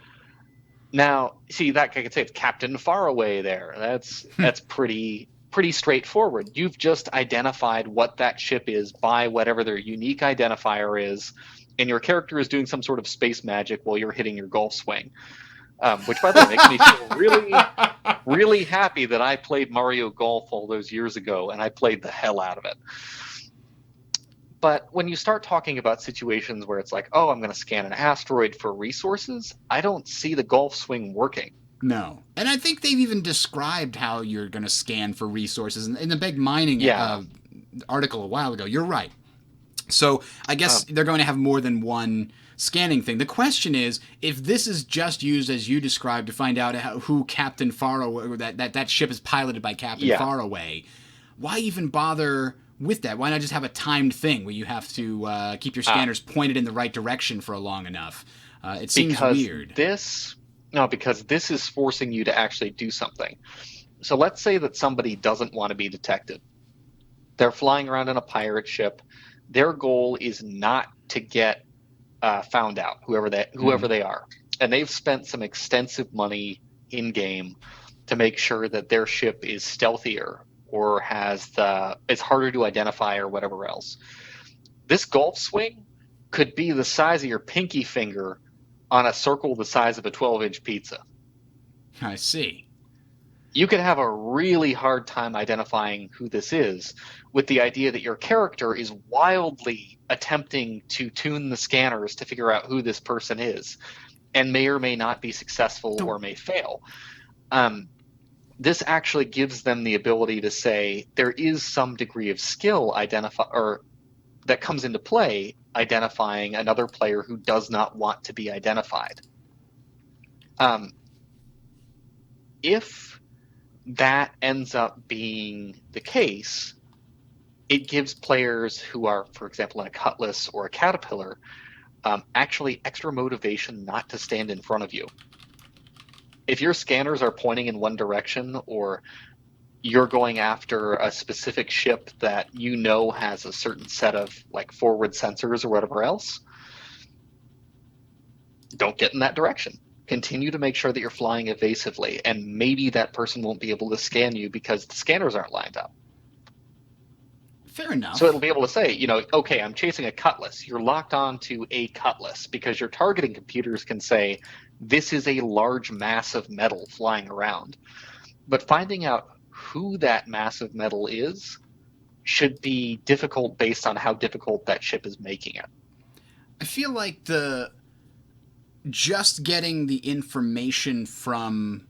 Now, see that I could say it's Captain Faraway there. That's pretty straightforward. You've just identified what that ship is by whatever their unique identifier is, and your character is doing some sort of space magic while you're hitting your golf swing. Which, by the way, makes me feel really happy that I played Mario Golf all those years ago, and I played the hell out of it. But when you start talking about situations where it's like, oh, I'm going to scan an asteroid for resources, I don't see the golf swing working. No. And I think they've even described how you're going to scan for resources in the big mining article a while ago. You're right. So I guess they're going to have more than one scanning thing. The question is, if this is just used as you described to find out who Captain Faraway, or that ship is piloted by Captain Faraway, why even bother with that? Why not just have a timed thing where you have to keep your scanners pointed in the right direction for long enough? It seems weird. Because this is forcing you to actually do something. So let's say that somebody doesn't want to be detected. They're flying around in a pirate ship. Their goal is not to get found out, whoever they are. And they've spent some extensive money in game to make sure that their ship is stealthier or it's harder to identify or whatever else. This golf swing could be the size of your pinky finger on a circle the size of a 12-inch pizza. I see. You could have a really hard time identifying who this is with the idea that your character is wildly attempting to tune the scanners to figure out who this person is and may or may not be successful or may fail. This actually gives them the ability to say there is some degree of skill that comes into play identifying another player who does not want to be identified. If that ends up being the case, it gives players who are, for example, in a Cutlass or a Caterpillar, actually extra motivation not to stand in front of you. If your scanners are pointing in one direction, or you're going after a specific ship that you know has a certain set of like forward sensors or whatever else, don't get in that direction. Continue to make sure that you're flying evasively, and maybe that person won't be able to scan you because the scanners aren't lined up. Fair enough. So it'll be able to say, okay, I'm chasing a Cutlass. You're locked onto a Cutlass because your targeting computers can say, this is a large mass of metal flying around. But finding out who that mass of metal is should be difficult based on how difficult that ship is making it. I feel like just getting the information from,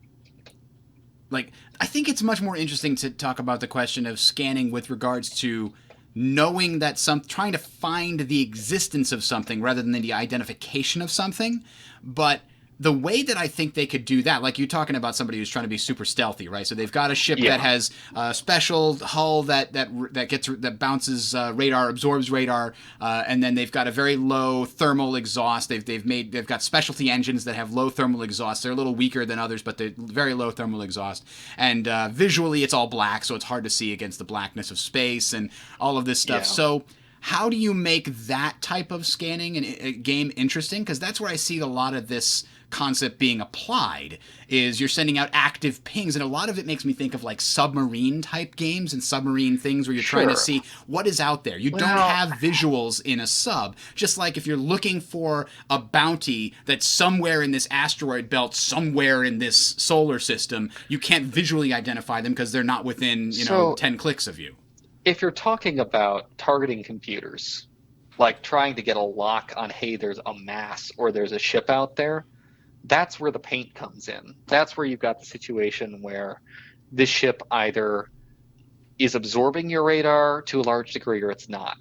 I think it's much more interesting to talk about the question of scanning with regards to knowing that trying to find the existence of something rather than the identification of something. But the way that I think they could do that, like you're talking about somebody who's trying to be super stealthy, right? So they've got a ship that has a special hull that bounces radar, absorbs radar, and then they've got a very low thermal exhaust. They've got specialty engines that have low thermal exhaust. They're a little weaker than others, but they're very low thermal exhaust. And visually, it's all black, so it's hard to see against the blackness of space and all of this stuff. Yeah. So how do you make that type of scanning in a game interesting? Because that's where I see a lot of this concept being applied, is you're sending out active pings, and a lot of it makes me think of like submarine type games and submarine things where you're trying to see what is out there. You don't have visuals in a sub, just like if you're looking for a bounty that's somewhere in this asteroid belt, somewhere in this solar system, you can't visually identify them because they're not within 10 clicks of you. If you're talking about targeting computers, like trying to get a lock on, hey, there's a mass or there's a ship out there, that's where the paint comes in. That's where you've got the situation where this ship either is absorbing your radar to a large degree or it's not.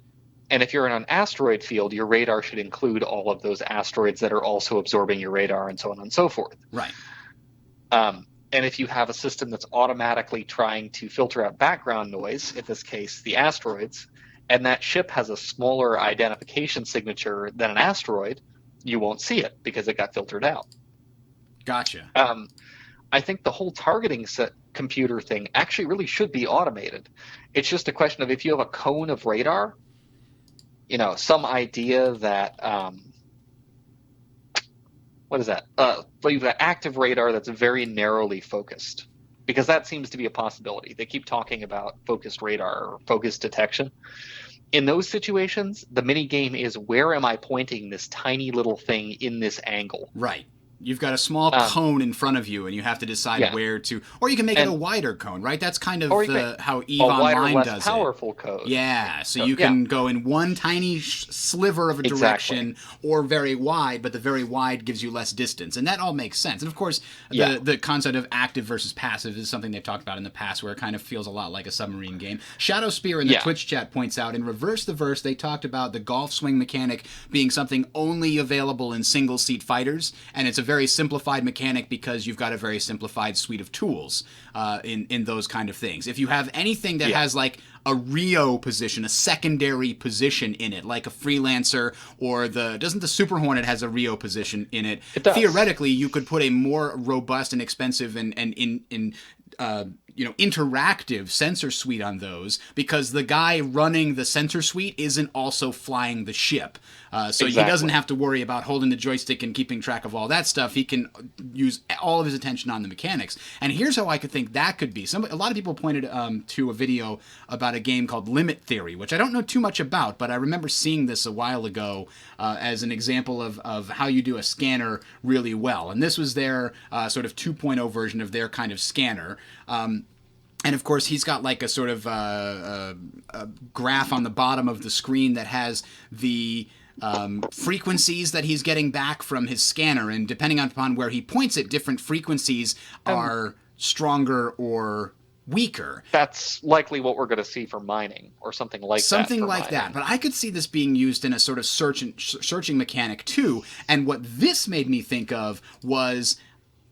And if you're in an asteroid field, your radar should include all of those asteroids that are also absorbing your radar and so on and so forth. Right. And if you have a system that's automatically trying to filter out background noise, in this case, the asteroids, and that ship has a smaller identification signature than an asteroid, you won't see it because it got filtered out. Gotcha. I think the whole targeting set computer thing actually really should be automated. It's just a question of if you have a cone of radar, some idea that what is that? Well, you've got active radar that's very narrowly focused, because that seems to be a possibility. They keep talking about focused radar or focused detection. In those situations, the mini game is, where am I pointing this tiny little thing in this angle? Right. You've got a small cone in front of you, and you have to decide where to, or you can make it a wider cone, right? That's kind of how EVE Online less does powerful it. code. Yeah, so you can go in one tiny sliver of a direction, or very wide, but the very wide gives you less distance, and that all makes sense. And of course, the concept of active versus passive is something they've talked about in the past, where it kind of feels a lot like a submarine game. Shadow Spear in the Twitch chat points out, in Reverse the Verse, they talked about the golf swing mechanic being something only available in single-seat fighters, and it's a very simplified mechanic because you've got a very simplified suite of tools in those kind of things. If you have anything that has like a Rio position, a secondary position in it, like a Freelancer, or doesn't the Super Hornet has a Rio position in it? It does. Theoretically, you could put a more robust and expensive and interactive sensor suite on those, because the guy running the sensor suite isn't also flying the ship. So he doesn't have to worry about holding the joystick and keeping track of all that stuff. He can use all of his attention on the mechanics. And here's how I could think that could be. A lot of people pointed to a video about a game called Limit Theory, which I don't know too much about, but I remember seeing this a while ago as an example of how you do a scanner really well. And this was their sort of 2.0 version of their kind of scanner. And of course, he's got like a sort of a graph on the bottom of the screen that has the frequencies that he's getting back from his scanner. And depending upon where he points it, different frequencies are stronger or weaker. That's likely what we're going to see for mining, or something like that. Something like that. But I could see this being used in a sort of searching mechanic too. And what this made me think of was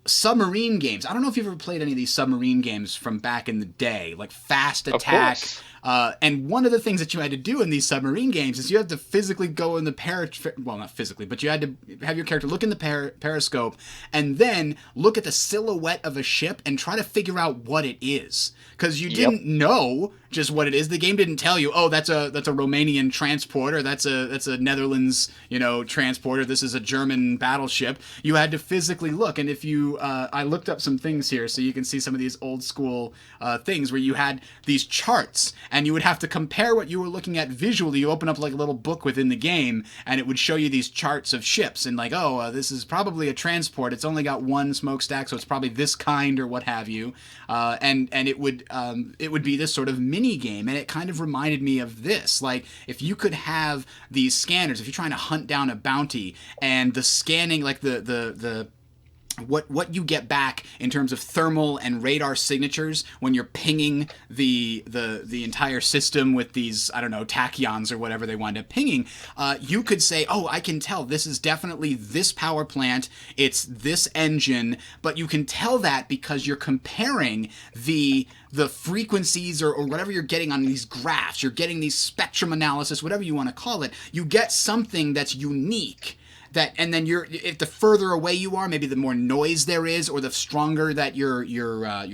submarine games. I don't know if you've ever played any of these submarine games from back in the day, like Fast Attack. And one of the things that you had to do in these submarine games is you had to physically go in the well, not physically, but you had to have your character look in the periscope and then look at the silhouette of a ship and try to figure out what it is. Because you didn't know just what it is. The game didn't tell you, oh, that's a Romanian transporter, that's a Netherlands, transporter, this is a German battleship. You had to physically look. And if you I looked up some things here so you can see some of these old school things where you had these charts and you would have to compare what you were looking at visually. You open up like a little book within the game and it would show you these charts of ships and like, this is probably a transport, it's only got one smokestack, so it's probably this kind or what have you. And it would be this sort of mini game, and it kind of reminded me of this. Like, if you could have these scanners, if you're trying to hunt down a bounty, and the scanning, like the what you get back in terms of thermal and radar signatures when you're pinging the entire system with these, I don't know, tachyons or whatever they wind up pinging, you could say, oh, I can tell this is definitely this power plant, it's this engine, but you can tell that because you're comparing the frequencies or whatever you're getting on these graphs. You're getting these spectrum analysis, whatever you want to call it. You get something that's unique. And then if the further away you are, maybe the more noise there is, or the stronger that your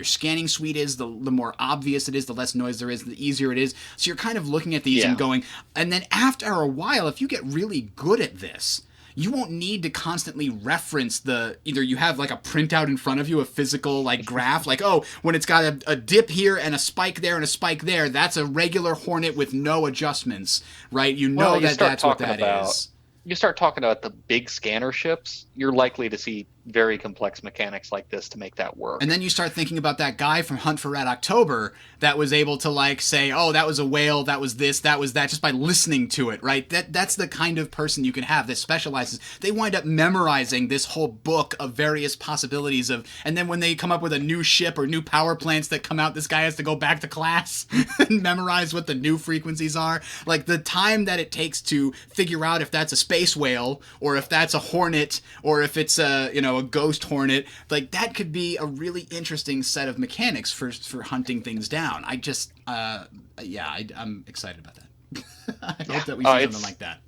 scanning suite is, the more obvious it is, the less noise there is, the easier it is. So you're kind of looking at these and going, and then after a while, if you get really good at this, you won't need to constantly reference either you have like a printout in front of you, a physical like graph, like, oh, when it's got a dip here and a spike there and a spike there, that's a regular Hornet with no adjustments, right? That's what that is. You start talking about the big scanner ships, you're likely to see very complex mechanics like this to make that work. And then you start thinking about that guy from Hunt for Red October that was able to like say, oh, that was a whale, that was this, that was that, just by listening to it, right? That's the kind of person you can have that specializes. They wind up memorizing this whole book of various possibilities and then when they come up with a new ship or new power plants that come out, this guy has to go back to class and memorize what the new frequencies are. Like, the time that it takes to figure out if that's a space whale or if that's a Hornet or if it's a Ghost Hornet, like, that could be a really interesting set of mechanics for hunting things down. I just I'm excited about that. I hope that we see something like that.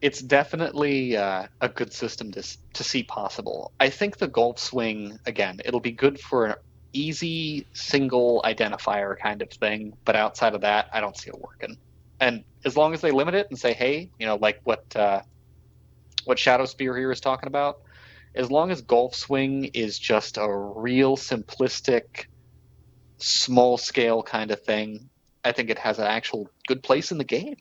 it's definitely a good system to see possible. I think the golf swing, again, it'll be good for an easy single identifier kind of thing, but outside of that, I don't see it working. And as long as they limit it and say, hey, like what Shadow Spear here is talking about, as long as golf swing is just a real simplistic, small scale kind of thing, I think it has an actual good place in the game.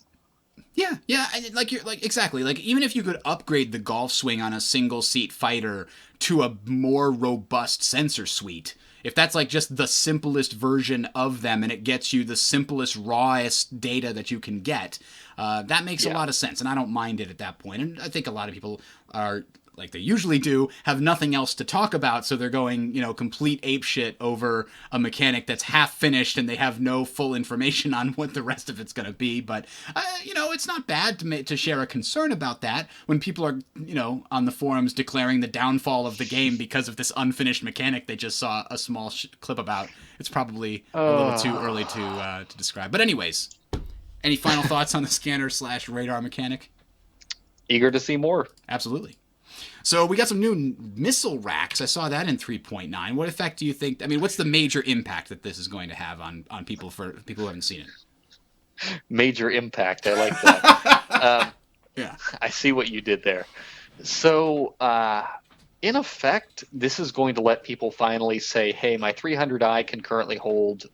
Yeah, like you're like exactly like even if you could upgrade the golf swing on a single seat fighter to a more robust sensor suite, if that's like just the simplest version of them and it gets you the simplest rawest data that you can get, that makes a lot of sense, and I don't mind it at that point. And I think a lot of people are, like they usually do, have nothing else to talk about, so they're going, complete apeshit over a mechanic that's half finished and they have no full information on what the rest of it's going to be. But, it's not bad to share a concern about that when people are, on the forums declaring the downfall of the game because of this unfinished mechanic they just saw a small clip about. It's probably a little too early to describe. But anyways, any final thoughts on the scanner/radar mechanic? Eager to see more. Absolutely. So we got some new missile racks. I saw that in 3.9. What effect do you think? I mean, what's the major impact that this is going to have on people for people who haven't seen it? Major impact. I like that. Yeah. I see what you did there. So, in effect, this is going to let people finally say, hey, my 300i can currently hold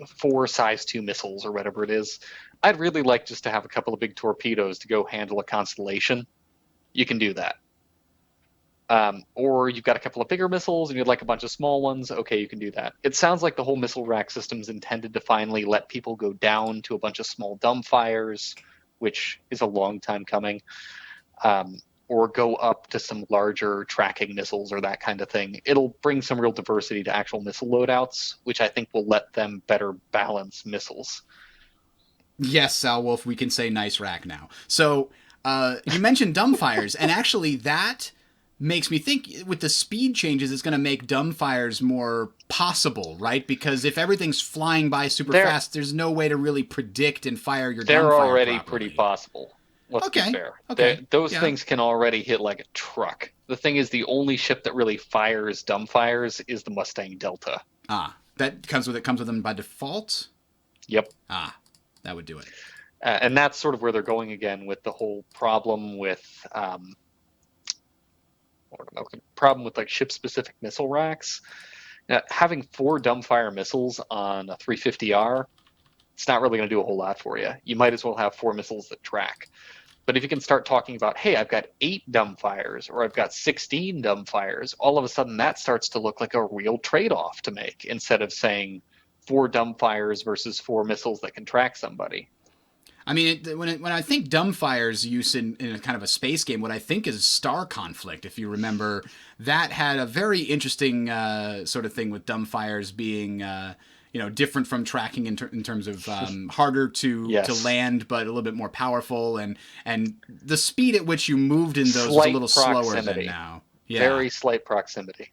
4 size 2 missiles or whatever it is. I'd really like just to have a couple of big torpedoes to go handle a constellation. You can do that. Or you've got a couple of bigger missiles and you'd like a bunch of small ones. Okay, you can do that. It sounds like the whole missile rack system is intended to finally let people go down to a bunch of small dumbfires, which is a long time coming, or go up to some larger tracking missiles or that kind of thing. It'll bring some real diversity to actual missile loadouts, which I think will let them better balance missiles. Yes, Sal Wolf, we can say nice rack now. So you mentioned dumbfires, and actually that makes me think with the speed changes, it's going to make dumbfires more possible, right? Because if everything's flying by super fast, there's no way to really predict and fire your dumbfire They're already properly. pretty possible. Let's be fair. Okay. Those things can already hit like a truck. The thing is, the only ship that really fires dumbfires is the Mustang Delta. That comes with them by default? Yep. That would do it. And that's sort of where they're going again with the whole problem with like ship-specific missile racks. Now, having 4 dumbfire missiles on a 350R, it's not really going to do a whole lot for you. You might as well have 4 missiles that track. But if you can start talking about, hey, I've got 8 dumbfires or I've got 16 dumbfires, all of a sudden that starts to look like a real trade-off to make instead of saying 4 dumbfires versus 4 missiles that can track somebody. I mean, when I think dumbfire's use in a kind of a space game, what I think is Star Conflict. If you remember, that had a very interesting sort of thing with dumbfires being, different from tracking in terms of harder to land, but a little bit more powerful, and the speed at which you moved in those was a little slower than now. Yeah. Very slight proximity.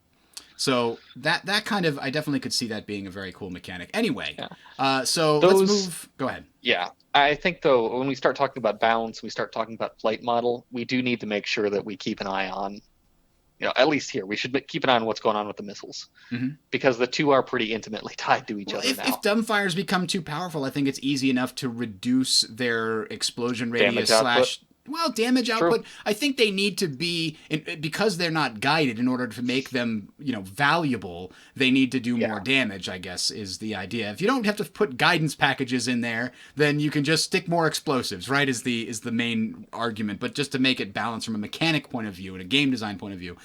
So that kind of, I definitely could see that being a very cool mechanic. Anyway, so let's move. Go ahead. Yeah. I think, though, when we start talking about balance, we start talking about flight model, we do need to make sure that we keep an eye on, at least here, we should keep an eye on what's going on with the missiles. Mm-hmm. Because the two are pretty intimately tied to each other now. If dumbfires become too powerful, I think it's easy enough to reduce their explosion radius damage output. I think they need to be, because they're not guided, in order to make them, valuable, they need to do more damage, I guess, is the idea. If you don't have to put guidance packages in there, then you can just stick more explosives, right, is the main argument. But just to make it balanced from a mechanic point of view and a game design point of view,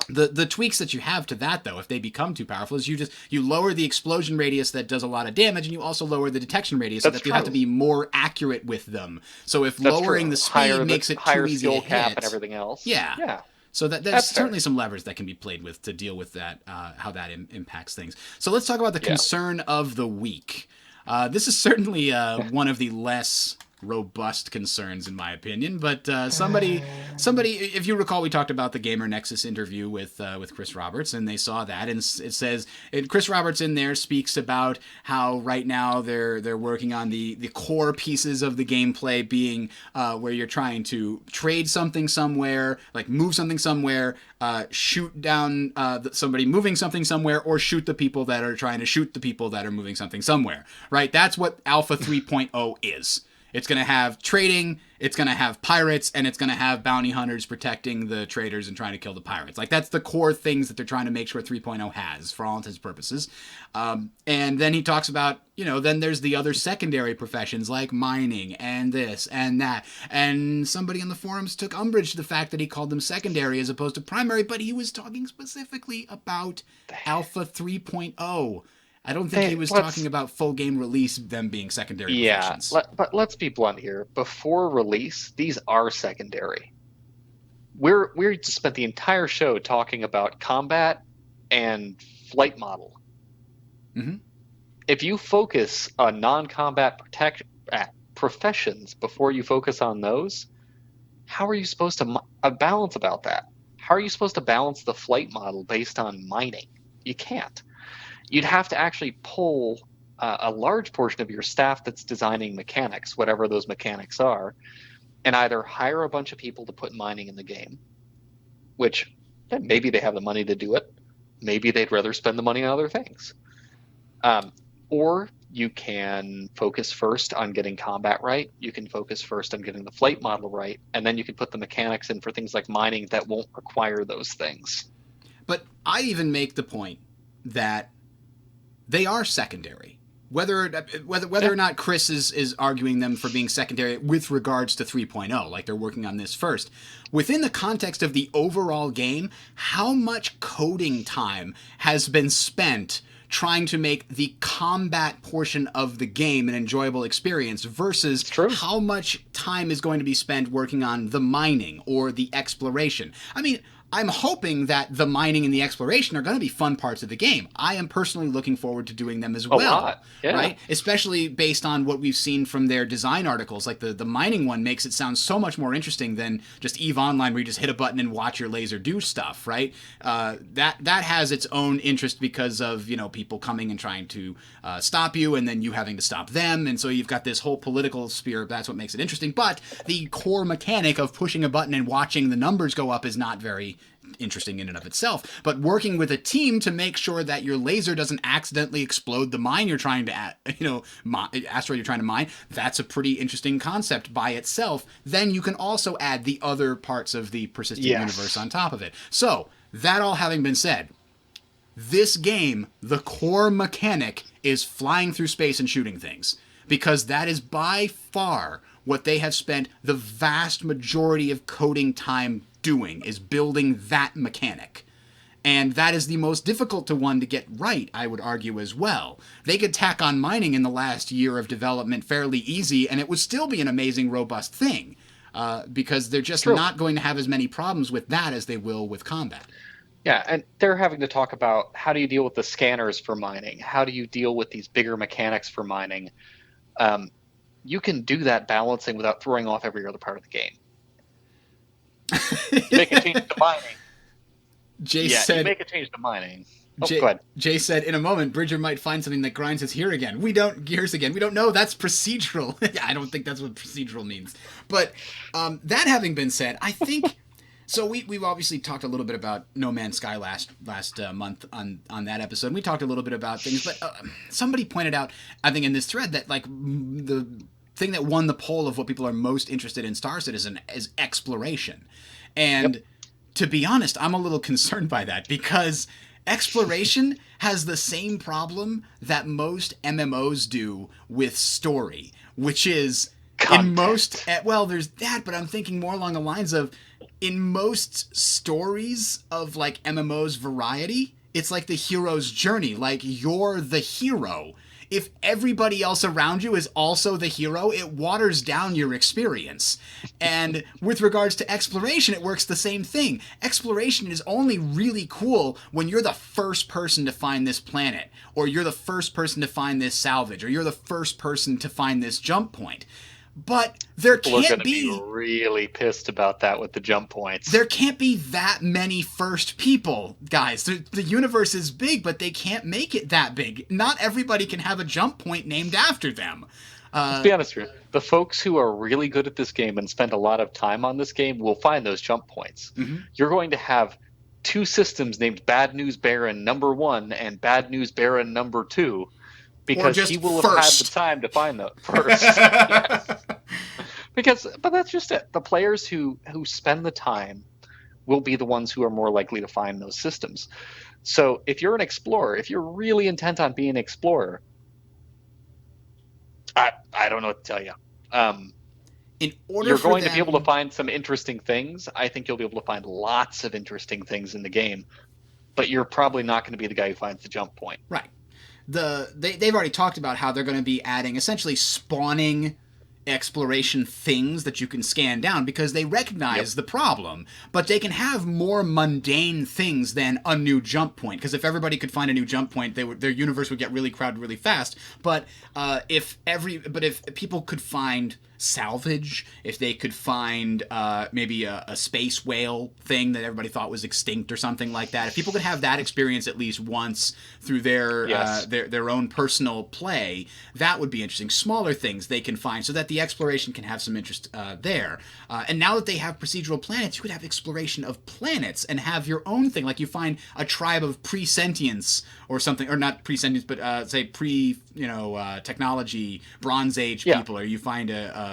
the tweaks that you have to that, though, if they become too powerful, is you lower the explosion radius that does a lot of damage, and you also lower the detection radius so that you have to be more accurate with them. So if lowering the speed makes it too easy to hit, cap and everything else. Yeah. So there's certainly some levers that can be played with to deal with that, how that impacts things. So let's talk about the concern of the week. This is certainly one of the less robust concerns, in my opinion. But somebody, if you recall, we talked about the Gamer Nexus interview with Chris Roberts, and they saw that, and it says Chris Roberts in there speaks about how right now they're working on the core pieces of the gameplay being where you're trying to trade something somewhere, like move something somewhere, shoot down somebody moving something somewhere, or shoot the people that are trying to shoot the people that are moving something somewhere. Right? That's what Alpha 3.0 is. It's going to have trading, it's going to have pirates, and it's going to have bounty hunters protecting the traders and trying to kill the pirates. Like, that's the core things that they're trying to make sure 3.0 has, for all intents and purposes. And then he talks about, then there's the other secondary professions like mining and this and that. And somebody on the forums took umbrage to the fact that he called them secondary as opposed to primary, but he was talking specifically about Alpha 3.0. I don't think he was talking about full game release, them being secondary professions. But let's be blunt here. Before release, these are secondary. We just spent the entire show talking about combat and flight model. Mm-hmm. If you focus on non-combat professions before you focus on those, how are you supposed to balance about that? How are you supposed to balance the flight model based on mining? You can't. You'd have to actually pull a large portion of your staff that's designing mechanics, whatever those mechanics are, and either hire a bunch of people to put mining in the game, which maybe they have the money to do it. Maybe they'd rather spend the money on other things. Or you can focus first on getting combat right. You can focus first on getting the flight model right, and then you can put the mechanics in for things like mining that won't require those things. But I even make the point that they are secondary. Whether or not Chris is arguing them for being secondary with regards to 3.0, like they're working on this first. Within the context of the overall game, how much coding time has been spent trying to make the combat portion of the game an enjoyable experience versus how much time is going to be spent working on the mining or the exploration? I mean, I'm hoping that the mining and the exploration are going to be fun parts of the game. I am personally looking forward to doing them as well. A lot. Yeah. Right? Especially based on what we've seen from their design articles. Like the mining one makes it sound so much more interesting than just EVE Online where you just hit a button and watch your laser do stuff, right? That has its own interest because of, people coming and trying to stop you and then you having to stop them. And so you've got this whole political sphere. That's what makes it interesting. But the core mechanic of pushing a button and watching the numbers go up is not very interesting in and of itself. But working with a team to make sure that your laser doesn't accidentally explode the mine you're trying to asteroid you're trying to mine, that's a pretty interesting concept by itself. Then you can also add the other parts of the persistent universe on top of it. So that all having been said, this game, the core mechanic is flying through space and shooting things, because that is by far what they have spent the vast majority of coding time doing, is building that mechanic. And that is the most difficult one to get right, I would argue as well. They could tack on mining in the last year of development fairly easy, and it would still be an amazing, robust thing, because they're just not going to have as many problems with that as they will with combat. Yeah, and they're having to talk about how do you deal with the scanners for mining? How do you deal with these bigger mechanics for mining? You can do that balancing without throwing off every other part of the game. You make a change to mining. You make a change to mining. Go ahead. Jay said, in a moment, Bridger might find something that grinds his gears again. We don't know. That's procedural. Yeah, I don't think that's what procedural means. But that having been said, I think... So we've obviously talked a little bit about No Man's Sky last month on that episode. And we talked a little bit about things, but somebody pointed out, I think in this thread, that like the thing that won the poll of what people are most interested in Star Citizen is exploration. And to be honest, I'm a little concerned by that, because exploration has the same problem that most MMOs do with story, which is content. In most, well, there's that, but I'm thinking more along the lines of, in most stories of like MMO's variety, it's like the hero's journey. Like, you're the hero. If everybody else around you is also the hero, it waters down your experience. And with regards to exploration, it works the same thing. Exploration is only really cool when you're the first person to find this planet, or you're the first person to find this salvage, or you're the first person to find this jump point. But there People are going can't to be really pissed about that with the jump points. There can't be that many first people, guys. The universe is big, but they can't make it that big. Not everybody can have a jump point named after them. Let's be honest here. The folks who are really good at this game and spend a lot of time on this game will find those jump points. Mm-hmm. You're going to have two systems named Bad News Baron number 1 and Bad News Baron number 2 because he will have had the time to find the first. Yes. But that's just it. The players who spend the time will be the ones who are more likely to find those systems. So if you're an explorer, if you're really intent on being an explorer, I don't know what to tell you. You're going to be able to find some interesting things. I think you'll be able to find lots of interesting things in the game, but you're probably not going to be the guy who finds the jump point. Right. They've already talked about how they're going to be adding, essentially spawning exploration things that you can scan down because they recognize the problem, but they can have more mundane things than a new jump point, because if everybody could find a new jump point, their universe would get really crowded really fast. But if people could find salvage, if they could find maybe a space whale thing that everybody thought was extinct or something like that, if people could have that experience at least once through their own personal play, that would be interesting. Smaller things they can find so that the exploration can have some interest there. And now that they have procedural planets, you could have exploration of planets and have your own thing. Like you find a tribe of pre-sentience or something, or not pre-sentience, but say technology, Bronze Age people, or you find a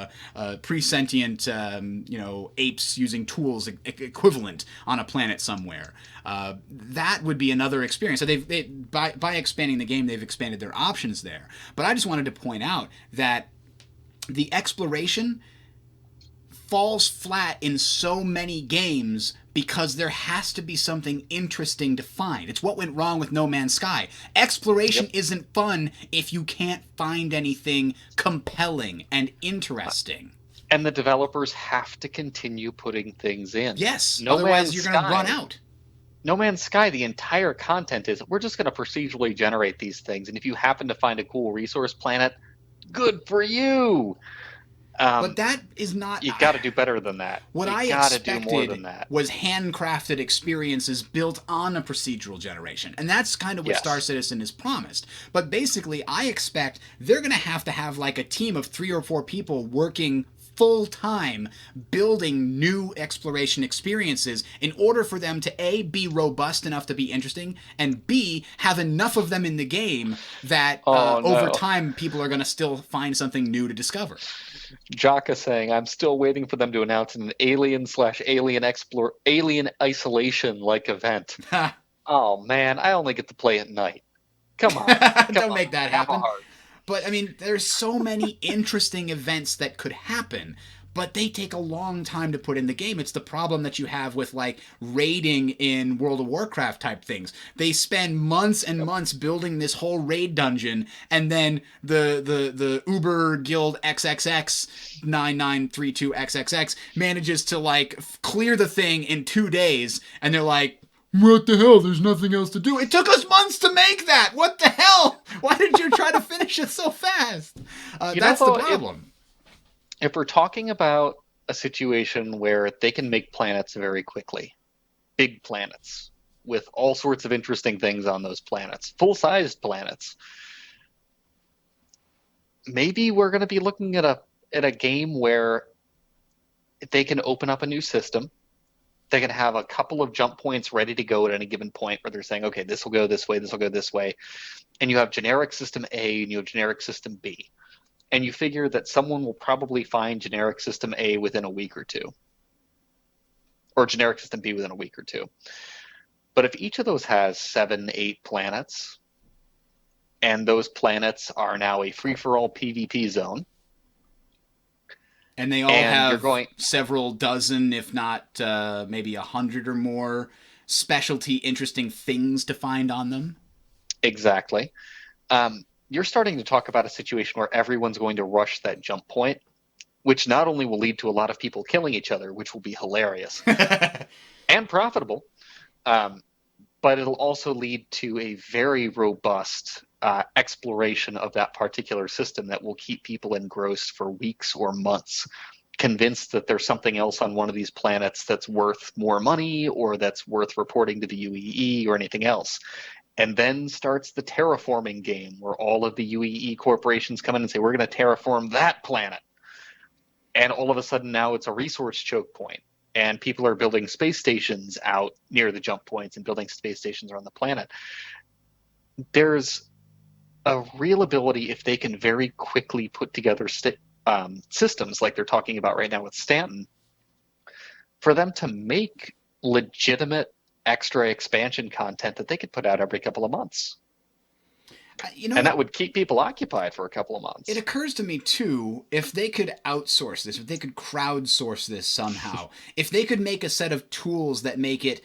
pre-sentient apes using tools equivalent on a planet somewhere. That would be another experience. So by expanding the game, they've expanded their options there. But I just wanted to point out that the exploration falls flat in so many games because there has to be something interesting to find. It's what went wrong with No Man's Sky. Exploration isn't fun if you can't find anything compelling and interesting. And the developers have to continue putting things in. Yes, otherwise you're going to run out. No Man's Sky, the entire content is, we're just going to procedurally generate these things, and if you happen to find a cool resource planet, good for you. But that is not... You got to do better than that. What I expected was handcrafted experiences built on a procedural generation. And that's kind of what Star Citizen is promised. But basically, I expect they're going to have like a team of 3 or 4 people working full-time building new exploration experiences in order for them to A, be robust enough to be interesting, and B, have enough of them in the game that over time people are going to still find something new to discover. Jock is saying, I'm still waiting for them to announce an alien isolation-like event. Oh, man, I only get to play at night. Come on. Don't make that happen. But, I mean, there's so many interesting events that could happen, but they take a long time to put in the game. It's the problem that you have with, like, raiding in World of Warcraft type things. They spend months and months building this whole raid dungeon, and then the Uber Guild XXX 9932XXX manages to, like, clear the thing in 2 days, and they're like, what the hell? There's nothing else to do. It took us months to make that. What the hell? Why did you try to finish it so fast? That's the problem. If we're talking about a situation where they can make planets very quickly, big planets, with all sorts of interesting things on those planets, full-sized planets, maybe we're going to be looking at a game where they can open up a new system. They can have a couple of jump points ready to go at any given point where they're saying, okay, this will go this way, this will go this way. And you have generic system A and you have generic system B. And you figure that someone will probably find generic system A within a week or two. Or generic system B within a week or two. But if each of those has 7, 8 planets, and those planets are now a free-for-all PvP zone, and they all have several dozen, if not maybe 100 or more specialty interesting things to find on them. Exactly. You're starting to talk about a situation where everyone's going to rush that jump point, which not only will lead to a lot of people killing each other, which will be hilarious and profitable, but it'll also lead to a very robust exploration of that particular system that will keep people engrossed for weeks or months, convinced that there's something else on one of these planets that's worth more money or that's worth reporting to the UEE or anything else. And then starts the terraforming game where all of the UEE corporations come in and say, we're going to terraform that planet. And all of a sudden now it's a resource choke point. And people are building space stations out near the jump points and building space stations around the planet. There's a real ability, if they can very quickly put together systems like they're talking about right now with Stanton, for them to make legitimate extra expansion content that they could put out every couple of months. And that would keep people occupied for a couple of months. It occurs to me, too, if they could outsource this, if they could crowdsource this somehow, if they could make a set of tools that make it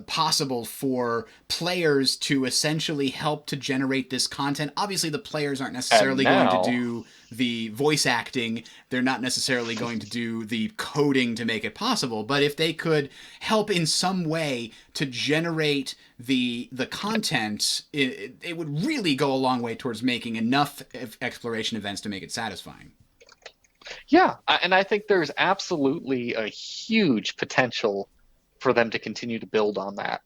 possible for players to essentially help to generate this content. Obviously, the players aren't necessarily going to do the voice acting. They're not necessarily going to do the coding to make it possible. But if they could help in some way to generate the content, it would really go a long way towards making enough exploration events to make it satisfying. Yeah, and I think there's absolutely a huge potential for them to continue to build on that.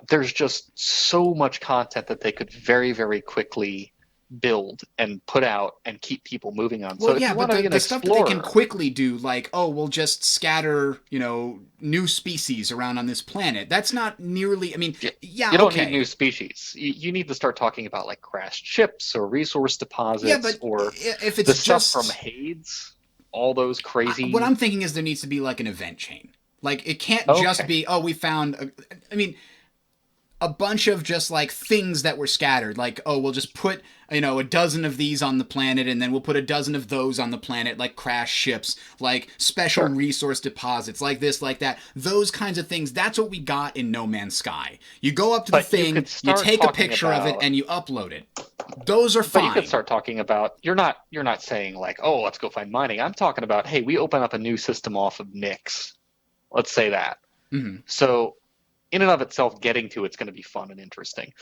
There's just so much content that they could very, very quickly build and put out and keep people moving on. Well, so yeah, but the stuff that they can quickly do, like, oh, we'll just scatter, new species around on this planet. That's not nearly, I mean, yeah, you don't need new species. You need to start talking about, like, crashed ships or resource deposits, or if it's the stuff from Hades, all those crazy... What I'm thinking is there needs to be, like, an event chain. Like, it can't just be, oh, we found, a bunch of just, like, things that were scattered. Like, oh, we'll just put, a dozen of these on the planet, and then we'll put a dozen of those on the planet, like crashed ships, like special resource deposits, like this, like that. Those kinds of things. That's what we got in No Man's Sky. You go up to the thing, you take a picture of it, and you upload it. Those are fine. But you could start talking about, you're not saying, like, oh, let's go find mining. I'm talking about, hey, we open up a new system off of Nyx. Let's say that. Mm-hmm. So in and of itself, getting to it's going to be fun and interesting.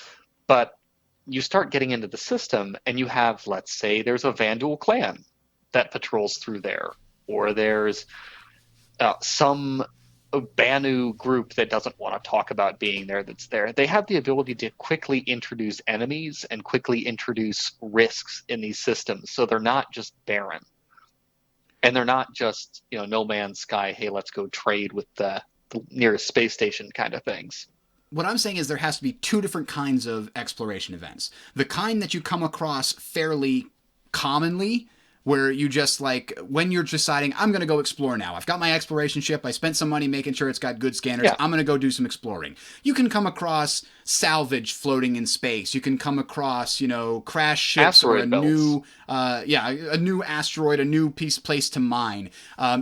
But you start getting into the system and you have, let's say, there's a Vanduul clan that patrols through there. Or there's some Banu group that doesn't want to talk about being there that's there. They have the ability to quickly introduce enemies and quickly introduce risks in these systems. So they're not just barren. And they're not just, No Man's Sky, hey, let's go trade with the nearest space station kind of things. What I'm saying is there has to be two different kinds of exploration events. The kind that you come across fairly commonly, where you just, like, when you're deciding, I'm going to go explore now. I've got my exploration ship. I spent some money making sure it's got good scanners. Yeah. I'm going to go do some exploring. You can come across salvage floating in space. You can come across, crash ships asteroid or a new asteroid, a new place to mine.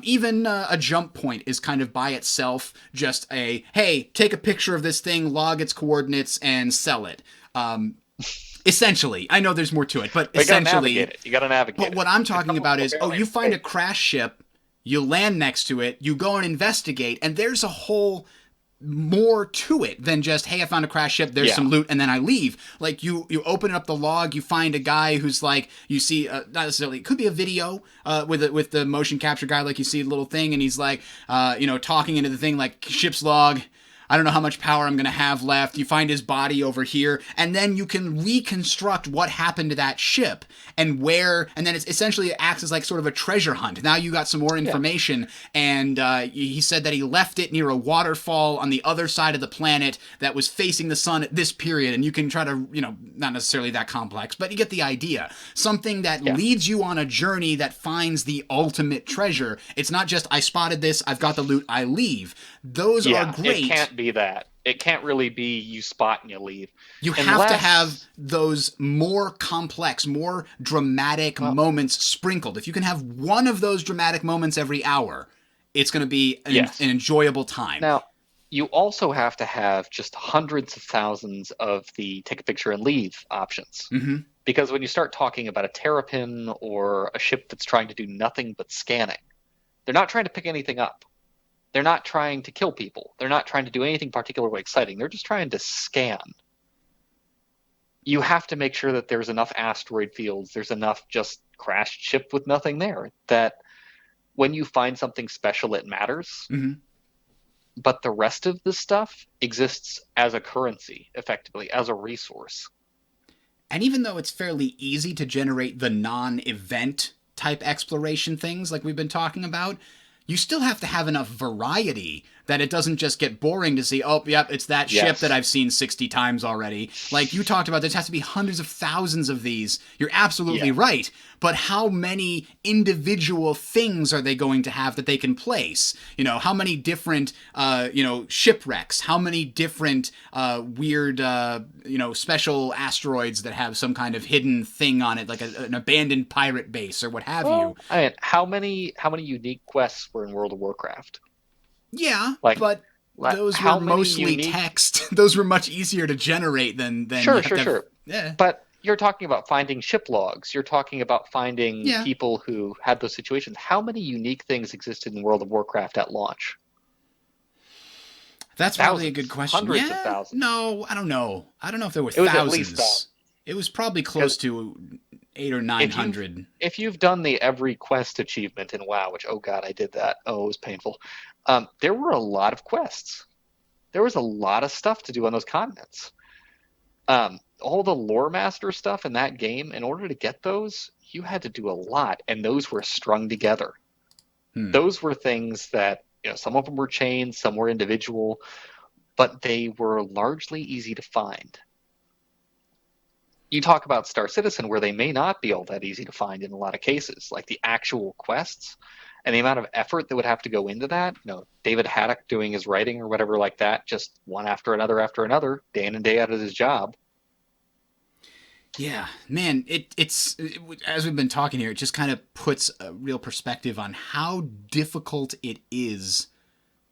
Even a jump point is kind of by itself just a, hey, take a picture of this thing, log its coordinates, and sell it. Essentially, I know there's more to it, but essentially, you got to navigate. But what I'm talking about is, you find a crash ship, you land next to it, you go and investigate, and there's a whole more to it than just, hey, I found a crash ship, there's some loot, and then I leave. Like, you open up the log, you find a guy who's like, you see, not necessarily, it could be a video with the motion capture guy, like you see a little thing, and he's like, talking into the thing, like, ship's log. I don't know how much power I'm going to have left. You find his body over here, and then you can reconstruct what happened to that ship and where, and then it essentially acts as like sort of a treasure hunt. Now you got some more information, and he said that he left it near a waterfall on the other side of the planet that was facing the sun at this period, and you can try to, not necessarily that complex, but you get the idea. Something that leads you on a journey that finds the ultimate treasure. It's not just, I spotted this, I've got the loot, I leave. Those are great. It can't be that. It can't really be you spot and you leave. You have to have those more complex, more dramatic moments sprinkled. If you can have one of those dramatic moments every hour, it's going to be an enjoyable time. Now, you also have to have just hundreds of thousands of the take a picture and leave options. Mm-hmm. Because when you start talking about a terrapin or a ship that's trying to do nothing but scanning, they're not trying to pick anything up. They're not trying to kill people. They're not trying to do anything particularly exciting. They're just trying to scan. you have to make sure that there's enough asteroid fields, there's enough just crashed ship with nothing there, that when you find something special, it matters. Hmm. But the rest of the stuff exists as a currency, effectively, as a resource. And even though it's fairly easy to generate the non-event type exploration things like we've been talking about, you still have to have enough variety that it doesn't just get boring to see, oh, yep, it's that ship that Yes. I've seen 60 times already. Like you talked about, there has to be hundreds of thousands of these. You're absolutely Yeah. right. But how many individual things are they going to have that they can place? You know, how many different, shipwrecks? How many different weird, special asteroids that have some kind of hidden thing on it, like an abandoned pirate base or what have you? Well, I mean, how many unique quests were in World of Warcraft? Yeah, Like, but those were how many mostly unique? text. Those were much easier to generate than you Sure, have sure, to have. sure. Yeah. But you're talking about finding ship logs. You're talking about finding Yeah. people who had those situations. How many unique things existed in World of Warcraft at launch? That's probably a good Thousands, question. hundreds of Yeah. thousands. No, I don't know. I don't know if there were It was at least thousands. It was probably because close to eight or nine if you've hundred. if you've done the every quest achievement in WoW, which oh god, I did that. Oh, it was painful. There were a lot of quests. There was a lot of stuff to do on those continents. All the lore master stuff in that game, in order to get those, you had to do a lot, and those were strung together. Hmm. Those were things that, some of them were chains, some were individual, but they were largely easy to find. You talk about Star Citizen, where they may not be all that easy to find in a lot of cases, like the actual quests and the amount of effort that would have to go into that. David Haddock doing his writing or whatever like that, just one after another, day in and day out of his job. Yeah, man, as we've been talking here, it just kind of puts a real perspective on how difficult it is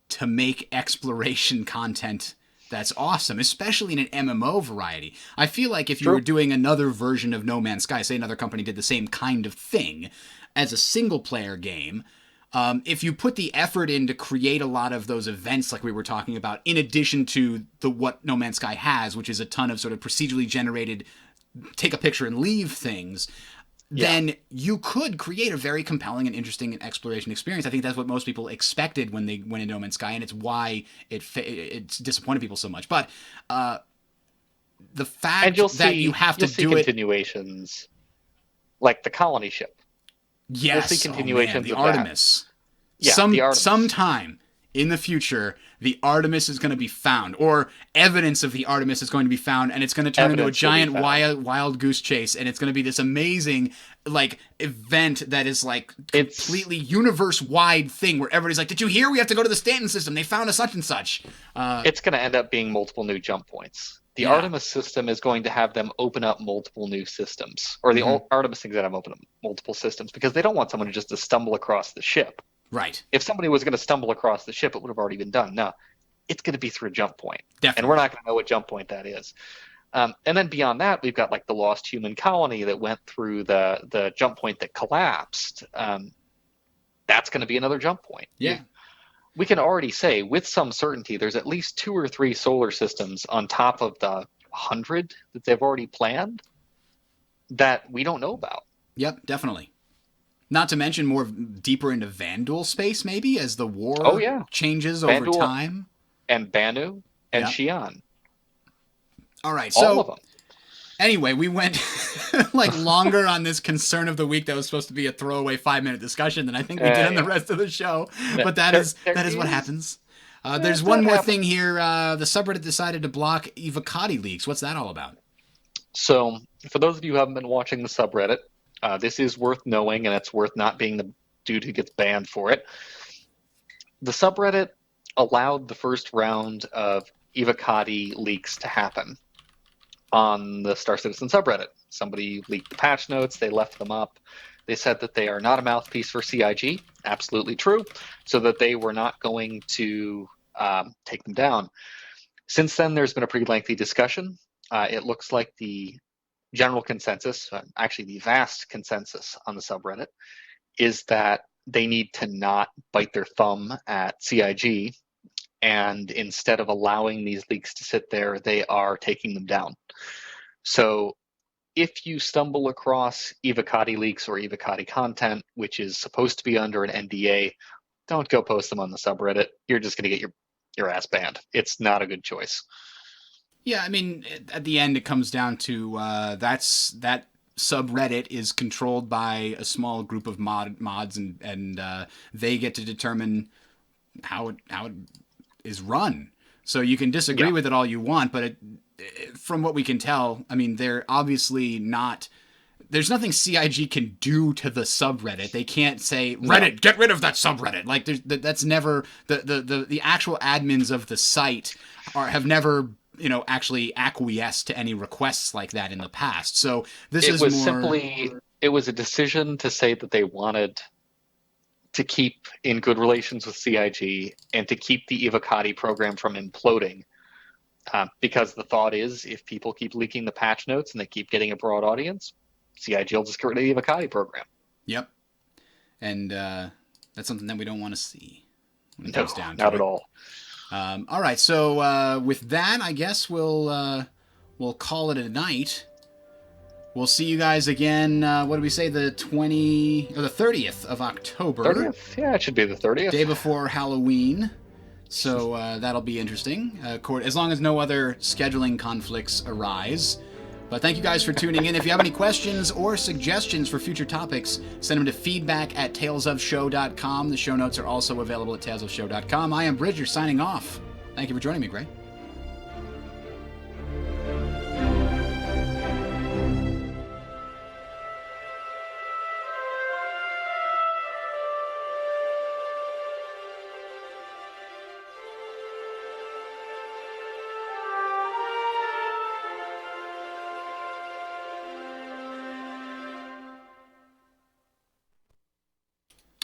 to make exploration content that's awesome, especially in an MMO variety. I feel like if you were True. doing another version of No Man's Sky, say another company did the same kind of thing as a single player game, if you put the effort in to create a lot of those events like we were talking about, in addition to the what No Man's Sky has, which is a ton of sort of procedurally generated take a picture and leave things, Yeah. then you could create a very compelling and interesting exploration experience. I think that's what most people expected when they went into No Man's Sky, and it's why it's disappointed people so much. But the And fact you'll that you see have to you'll see do it, continuations like the colony ship. You'll see yes, oh man, continuations the of that. Artemis. Yeah, the Artemis. Sometime in the future, the Artemis is going to be found, or evidence of the Artemis is going to be found, and it's going to turn into a Evidence will be giant found. wild goose chase, and it's going to be this amazing like event that is like It's completely universe wide thing where everybody's like, "Did you hear? We have to go to the Stanton system. They found a such and such." it's going to end up being multiple new jump points. The Yeah. Artemis system is going to have them open up multiple new systems, or the Hmm. Artemis things that have open up multiple systems, because they don't want someone just to stumble across the ship. Right. If somebody was going to stumble across the ship, it would have already been done. No, it's going to be through a jump point, and we're Definitely. not going to know what jump point that is. And then beyond that, we've got like the lost human colony that went through the jump point that collapsed. That's going to be another jump point. Yeah. We can already say with some certainty there's at least 2 or 3 solar systems on top of the 100 that they've already planned that we don't know about. Yep. Definitely. Not to mention more deeper into Vandal space, maybe as the Oh war yeah, changes over Vandal time. and Banu and Yeah. Xi'an, All right. all of So them. anyway, we went like longer on this concern of the week that was supposed to be a throwaway 5-minute discussion than I think we did on the Yeah. rest of the show. There- But that there is what is- happens. There's that one more happens. thing here. The subreddit decided to block Evocati leaks. What's that all about? So, for those of you who haven't been watching the subreddit, this is worth knowing, and it's worth not being the dude who gets banned for it. The subreddit allowed the first round of Evocati leaks to happen on the Star Citizen subreddit. Somebody leaked the patch notes, they left them up. They said that they are not a mouthpiece for CIG, absolutely true, so that they were not going to take them down. Since then, there's been a pretty lengthy discussion. It looks like the general consensus, actually the vast consensus on the subreddit, is that they need to not bite their thumb at CIG, and instead of allowing these leaks to sit there, they are taking them down. So if you stumble across Evocati leaks or Evocati content, which is supposed to be under an NDA, don't go post them on the subreddit. You're just going to get your ass banned. It's not a good choice. Yeah, I mean, at the end, it comes down to that subreddit is controlled by a small group of mods, and they get to determine how it is run. So you can disagree with it all you want, but from what we can tell, I mean, they're obviously not. There's nothing CIG can do to the subreddit. They can't say, Reddit, get rid of that subreddit. Like, that's never the actual admins of the site have never actually acquiesced to any requests like that in the past. So it was a decision to say that they wanted to keep in good relations with CIG and to keep the Evocati program from imploding. Because the thought is, if people keep leaking the patch notes and they keep getting a broad audience, CIG will just get rid of the Evocati program. Yep. And that's something that we don't want to see when it comes down to not at all. All right, so with that, I guess we'll call it a night. We'll see you guys again. What did we say? The 30th of October. 30th? Yeah, it should be the 30th. Day before Halloween. So that'll be interesting. As long as no other scheduling conflicts arise. But thank you guys for tuning in. If you have any questions or suggestions for future topics, send them to feedback@talesofshow.com. The show notes are also available at talesofshow.com. I am Bridger, signing off. Thank you for joining me, Gray.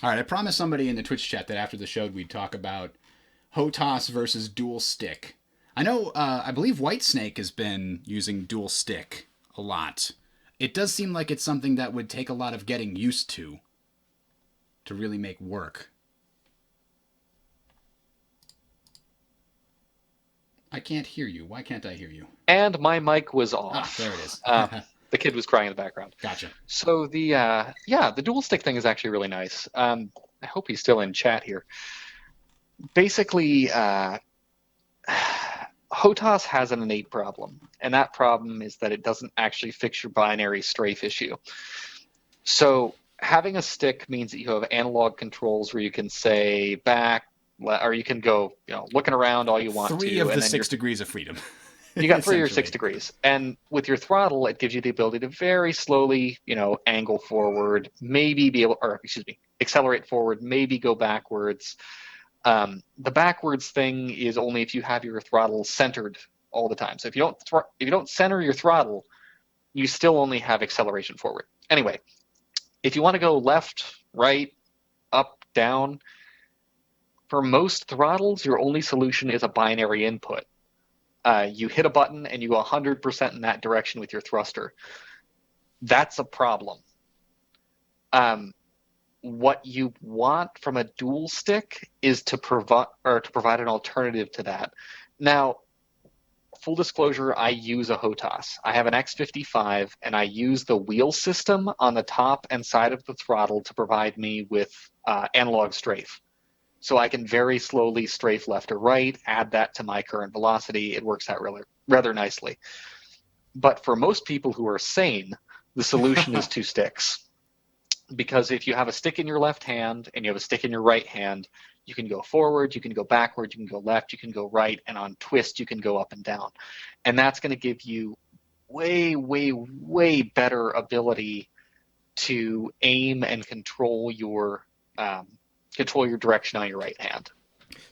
All right, I promised somebody in the Twitch chat that after the show we'd talk about HOTAS versus Dual Stick. I know, I believe Whitesnake has been using Dual Stick a lot. It does seem like it's something that would take a lot of getting used to really make work. I can't hear you. Why can't I hear you? And my mic was off. There it is. The kid was crying in the background. Gotcha. So the dual stick thing is actually really nice. I hope he's still in chat here. Basically, HOTAS has an innate problem, and that problem is that it doesn't actually fix your binary strafe issue. So having a stick means that you have analog controls where you can say back, or you can go, looking around all you want to. 3 of the 6 degrees of freedom. You got 3 or 6 degrees. And with your throttle, it gives you the ability to very slowly, angle forward, accelerate forward, maybe go backwards. The backwards thing is only if you have your throttle centered all the time. So if you don't center your throttle, you still only have acceleration forward. Anyway, if you want to go left, right, up, down, for most throttles, your only solution is a binary input. You hit a button and you go 100% in that direction with your thruster. That's a problem. What you want from a dual stick is to provide an alternative to that. Now, full disclosure, I use a HOTAS. I have an X55 and I use the wheel system on the top and side of the throttle to provide me with analog strafe. So I can very slowly strafe left or right, add that to my current velocity. It works out rather nicely. But for most people who are sane, the solution is 2 sticks. Because if you have a stick in your left hand and you have a stick in your right hand, you can go forward, you can go backward, you can go left, you can go right, and on twist, you can go up and down. And that's going to give you way, way, way better ability to aim and control your direction on your right hand.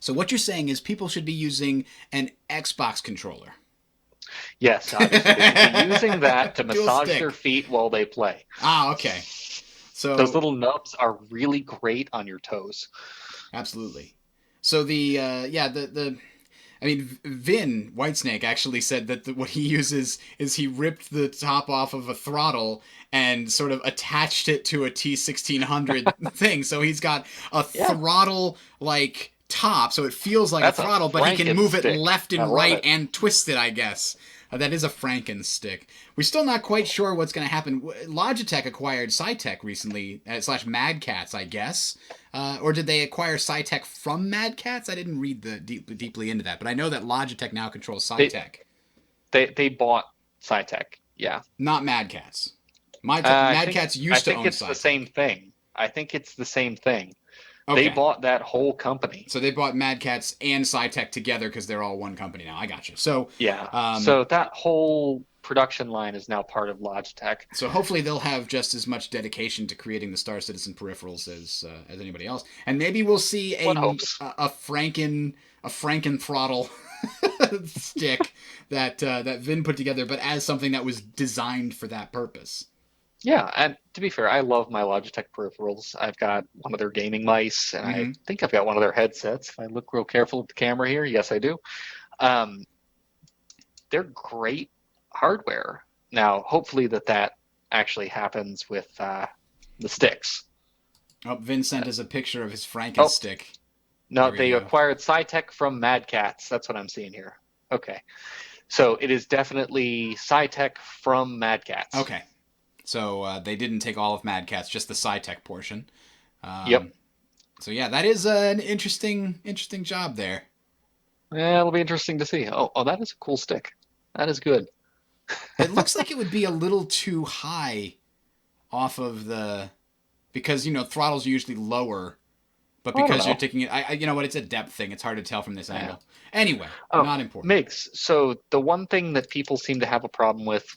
So what you're saying is people should be using an Xbox controller. Yes, obviously. They should be using that to massage their feet while they play. Ah, okay. So those little nubs are really great on your toes. Absolutely. So Vin Whitesnake actually said that what he uses is he ripped the top off of a throttle and sort of attached it to a T1600 thing. So he's got a throttle like top, so it feels like a throttle, but he can move it left and right and twist it, I guess. That is a Franken stick. We're still not quite sure what's going to happen. Logitech acquired Cytec recently, slash Mad Catz, I guess. Or did they acquire Cytec from Mad Catz? I didn't read deeply into that, but I know that Logitech now controls Cytec. They bought Cytec, yeah. Not Mad Catz. Mad Catz used to own Cytec. I think it's the same thing. I think it's the same thing. Okay. They bought that whole company. So they bought Mad Catz and Cytec together because they're all one company now. I got you. So yeah. So that whole production line is now part of Logitech. So hopefully they'll have just as much dedication to creating the Star Citizen peripherals as anybody else, and maybe we'll see a Franken throttle stick that Vin put together, but as something that was designed for that purpose. Yeah, and to be fair, I love my Logitech peripherals. I've got one of their gaming mice, and I think I've got one of their headsets. If I look real careful at the camera here, yes, I do. They're great hardware. Now, hopefully that actually happens with the sticks. Oh, Vin sent us a picture of his Franken stick. No, they acquired Cytec from Mad Catz. That's what I'm seeing here. Okay. So it is definitely Cytec from Mad Catz. Okay. So they didn't take all of Mad Catz, just the Cytec portion. Yep. So yeah, that is an interesting job there. Yeah, it'll be interesting to see. Oh, that is a cool stick. That is good. It looks like it would be a little too high off of because throttles are usually lower, but because you're taking it, you know what? It's a depth thing. It's hard to tell from this angle. Anyway, not important. Migs. So the one thing that people seem to have a problem with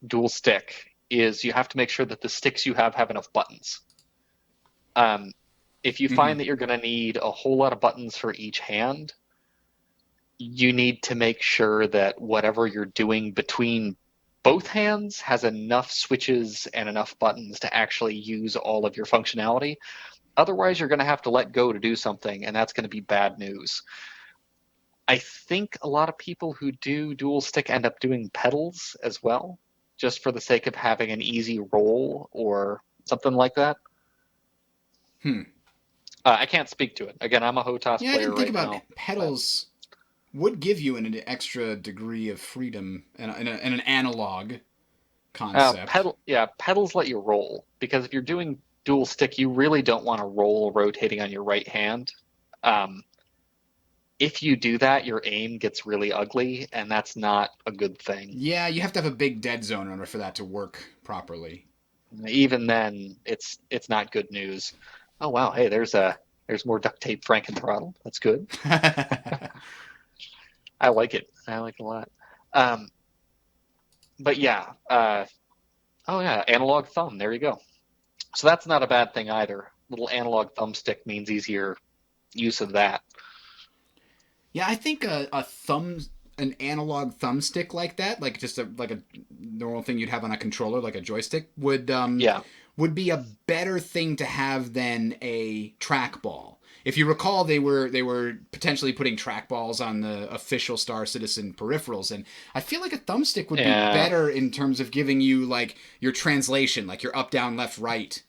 dual stick is you have to make sure that the sticks you have enough buttons. If you find that you're going to need a whole lot of buttons for each hand, you need to make sure that whatever you're doing between both hands has enough switches and enough buttons to actually use all of your functionality. Otherwise, you're going to have to let go to do something, and that's going to be bad news. I think a lot of people who do dual stick end up doing pedals as well, just for the sake of having an easy roll or something like that. I can't speak to it. Again, I'm a HOTAS player. I didn't think about now, pedals would give you an extra degree of freedom and an analog concept. Pedals let you roll, because if you're doing dual stick, you really don't want to roll rotating on your right hand. If you do that, your aim gets really ugly, and that's not a good thing. Yeah, you have to have a big dead zone in order for that to work properly. Even then, it's not good news. Oh wow, hey, there's more duct tape Franken throttle. That's good. I like it. I like it a lot. But yeah, analog thumb. There you go. So that's not a bad thing either. Little analog thumbstick means easier use of that. Yeah, I think an analog thumbstick like that, like just a normal thing you'd have on a controller, like a joystick, would be a better thing to have than a trackball. If you recall, they were potentially putting trackballs on the official Star Citizen peripherals, and I feel like a thumbstick would be better in terms of giving you like your translation, like your up, down, left, right,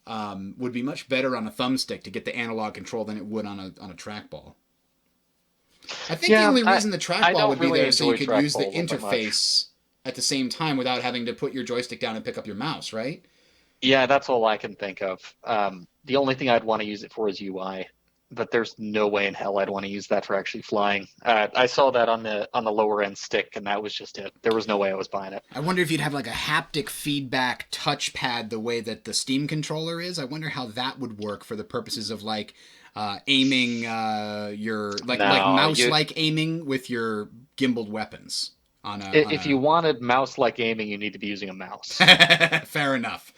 would be much better on a thumbstick to get the analog control than it would on a trackball. I think the only reason the trackball would be there is so you could use the interface at the same time without having to put your joystick down and pick up your mouse, right? Yeah, that's all I can think of. The only thing I'd want to use it for is UI, but there's no way in hell I'd want to use that for actually flying. I saw that on the lower end stick, and that was just it. There was no way I was buying it. I wonder if you'd have like a haptic feedback touchpad the way that the Steam controller is. I wonder how that would work for the purposes of like aiming your mouse-like aiming with your gimbaled weapons. If you wanted mouse-like aiming, you need to be using a mouse. Fair enough.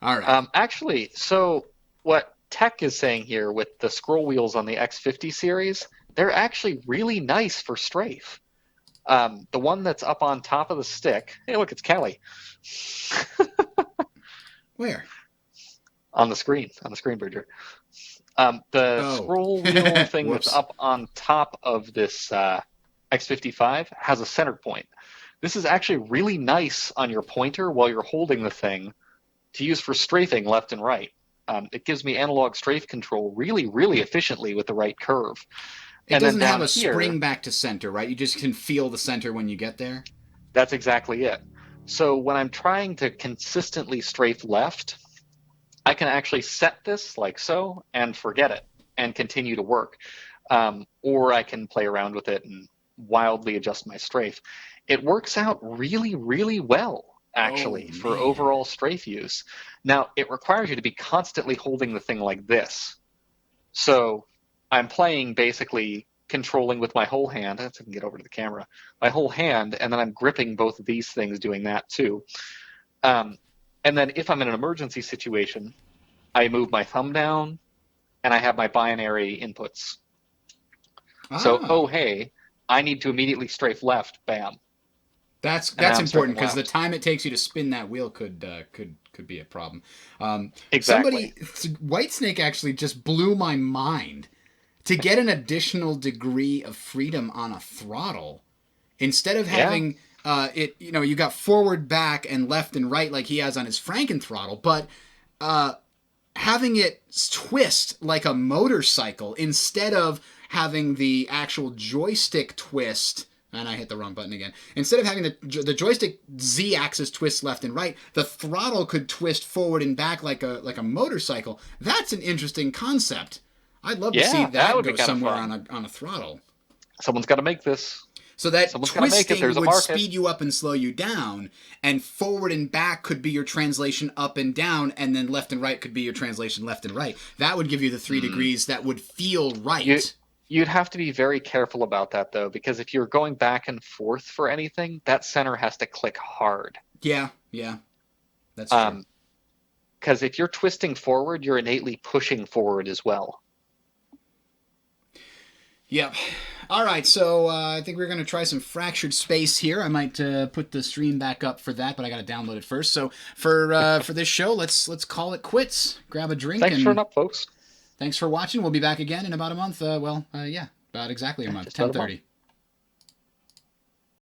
All right. Actually, so what Tech is saying here with the scroll wheels on the X50 series, they're actually really nice for strafe. The one that's up on top of the stick. Hey, look, it's Kelly. Where? On the screen bridger. Scroll wheel thing that's up on top of this X55 has a center point. This is actually really nice on your pointer while you're holding the thing to use for strafing left and right. It gives me analog strafe control really, really efficiently with the right curve. It And then doesn't have down a here, spring back to center, right? You just can feel the center when you get there. that's exactly it. So when I'm trying to consistently strafe left, I can actually set this like so and forget it and continue to work. Or I can play around with it and wildly adjust my strafe. It works out really, really well, Oh actually, for man. overall strafe use. Now, it requires you to be constantly holding the thing like this. So I'm playing basically controlling with my whole hand. Let's see if I can get over to the camera. My whole hand, and then I'm gripping both of these things doing that too. Um, and then if I'm in an emergency situation, I move my thumb down and I have my binary inputs. So, oh, Ah. hey, I need to immediately strafe left, bam. And now That's I'm important strafing because the left. time it takes you to spin that wheel could be a problem. Exactly. Somebody Whitesnake actually just blew my mind to get an additional degree of freedom on a throttle instead of Yeah. having it. You know, you got forward, back, and left and right like he has on his Franken throttle, but having it twist like a motorcycle instead of having the actual joystick twist. And I hit the wrong button again. Instead of having the joystick Z-axis twist left and right, the throttle could twist forward and back like a motorcycle. That's an interesting concept. I'd love to see Yeah, that that would be go kind of somewhere fun. on a throttle. Someone's got to make this. So that Someone's got to make it. twisting There's a would market. speed you up and slow you down, and forward and back could be your translation up and down, and then left and right could be your translation left and right. That would give you the 3 degrees that would feel You, right. you'd have to be very careful about that, though, because if you're going back and forth for anything, that center has to click hard. Yeah, yeah, that's true. Because if you're twisting forward, you're innately pushing forward as well. Yep. All right, so I think we're going to try some Fractured Space here. I might put the stream back up for that, but I got to download it first. So for this show, let's call it quits. Grab a drink Thanks for showing and up, folks. thanks for watching. We'll be back again in about a month. Yeah, about exactly a Yeah, month. just about a month. 10:30.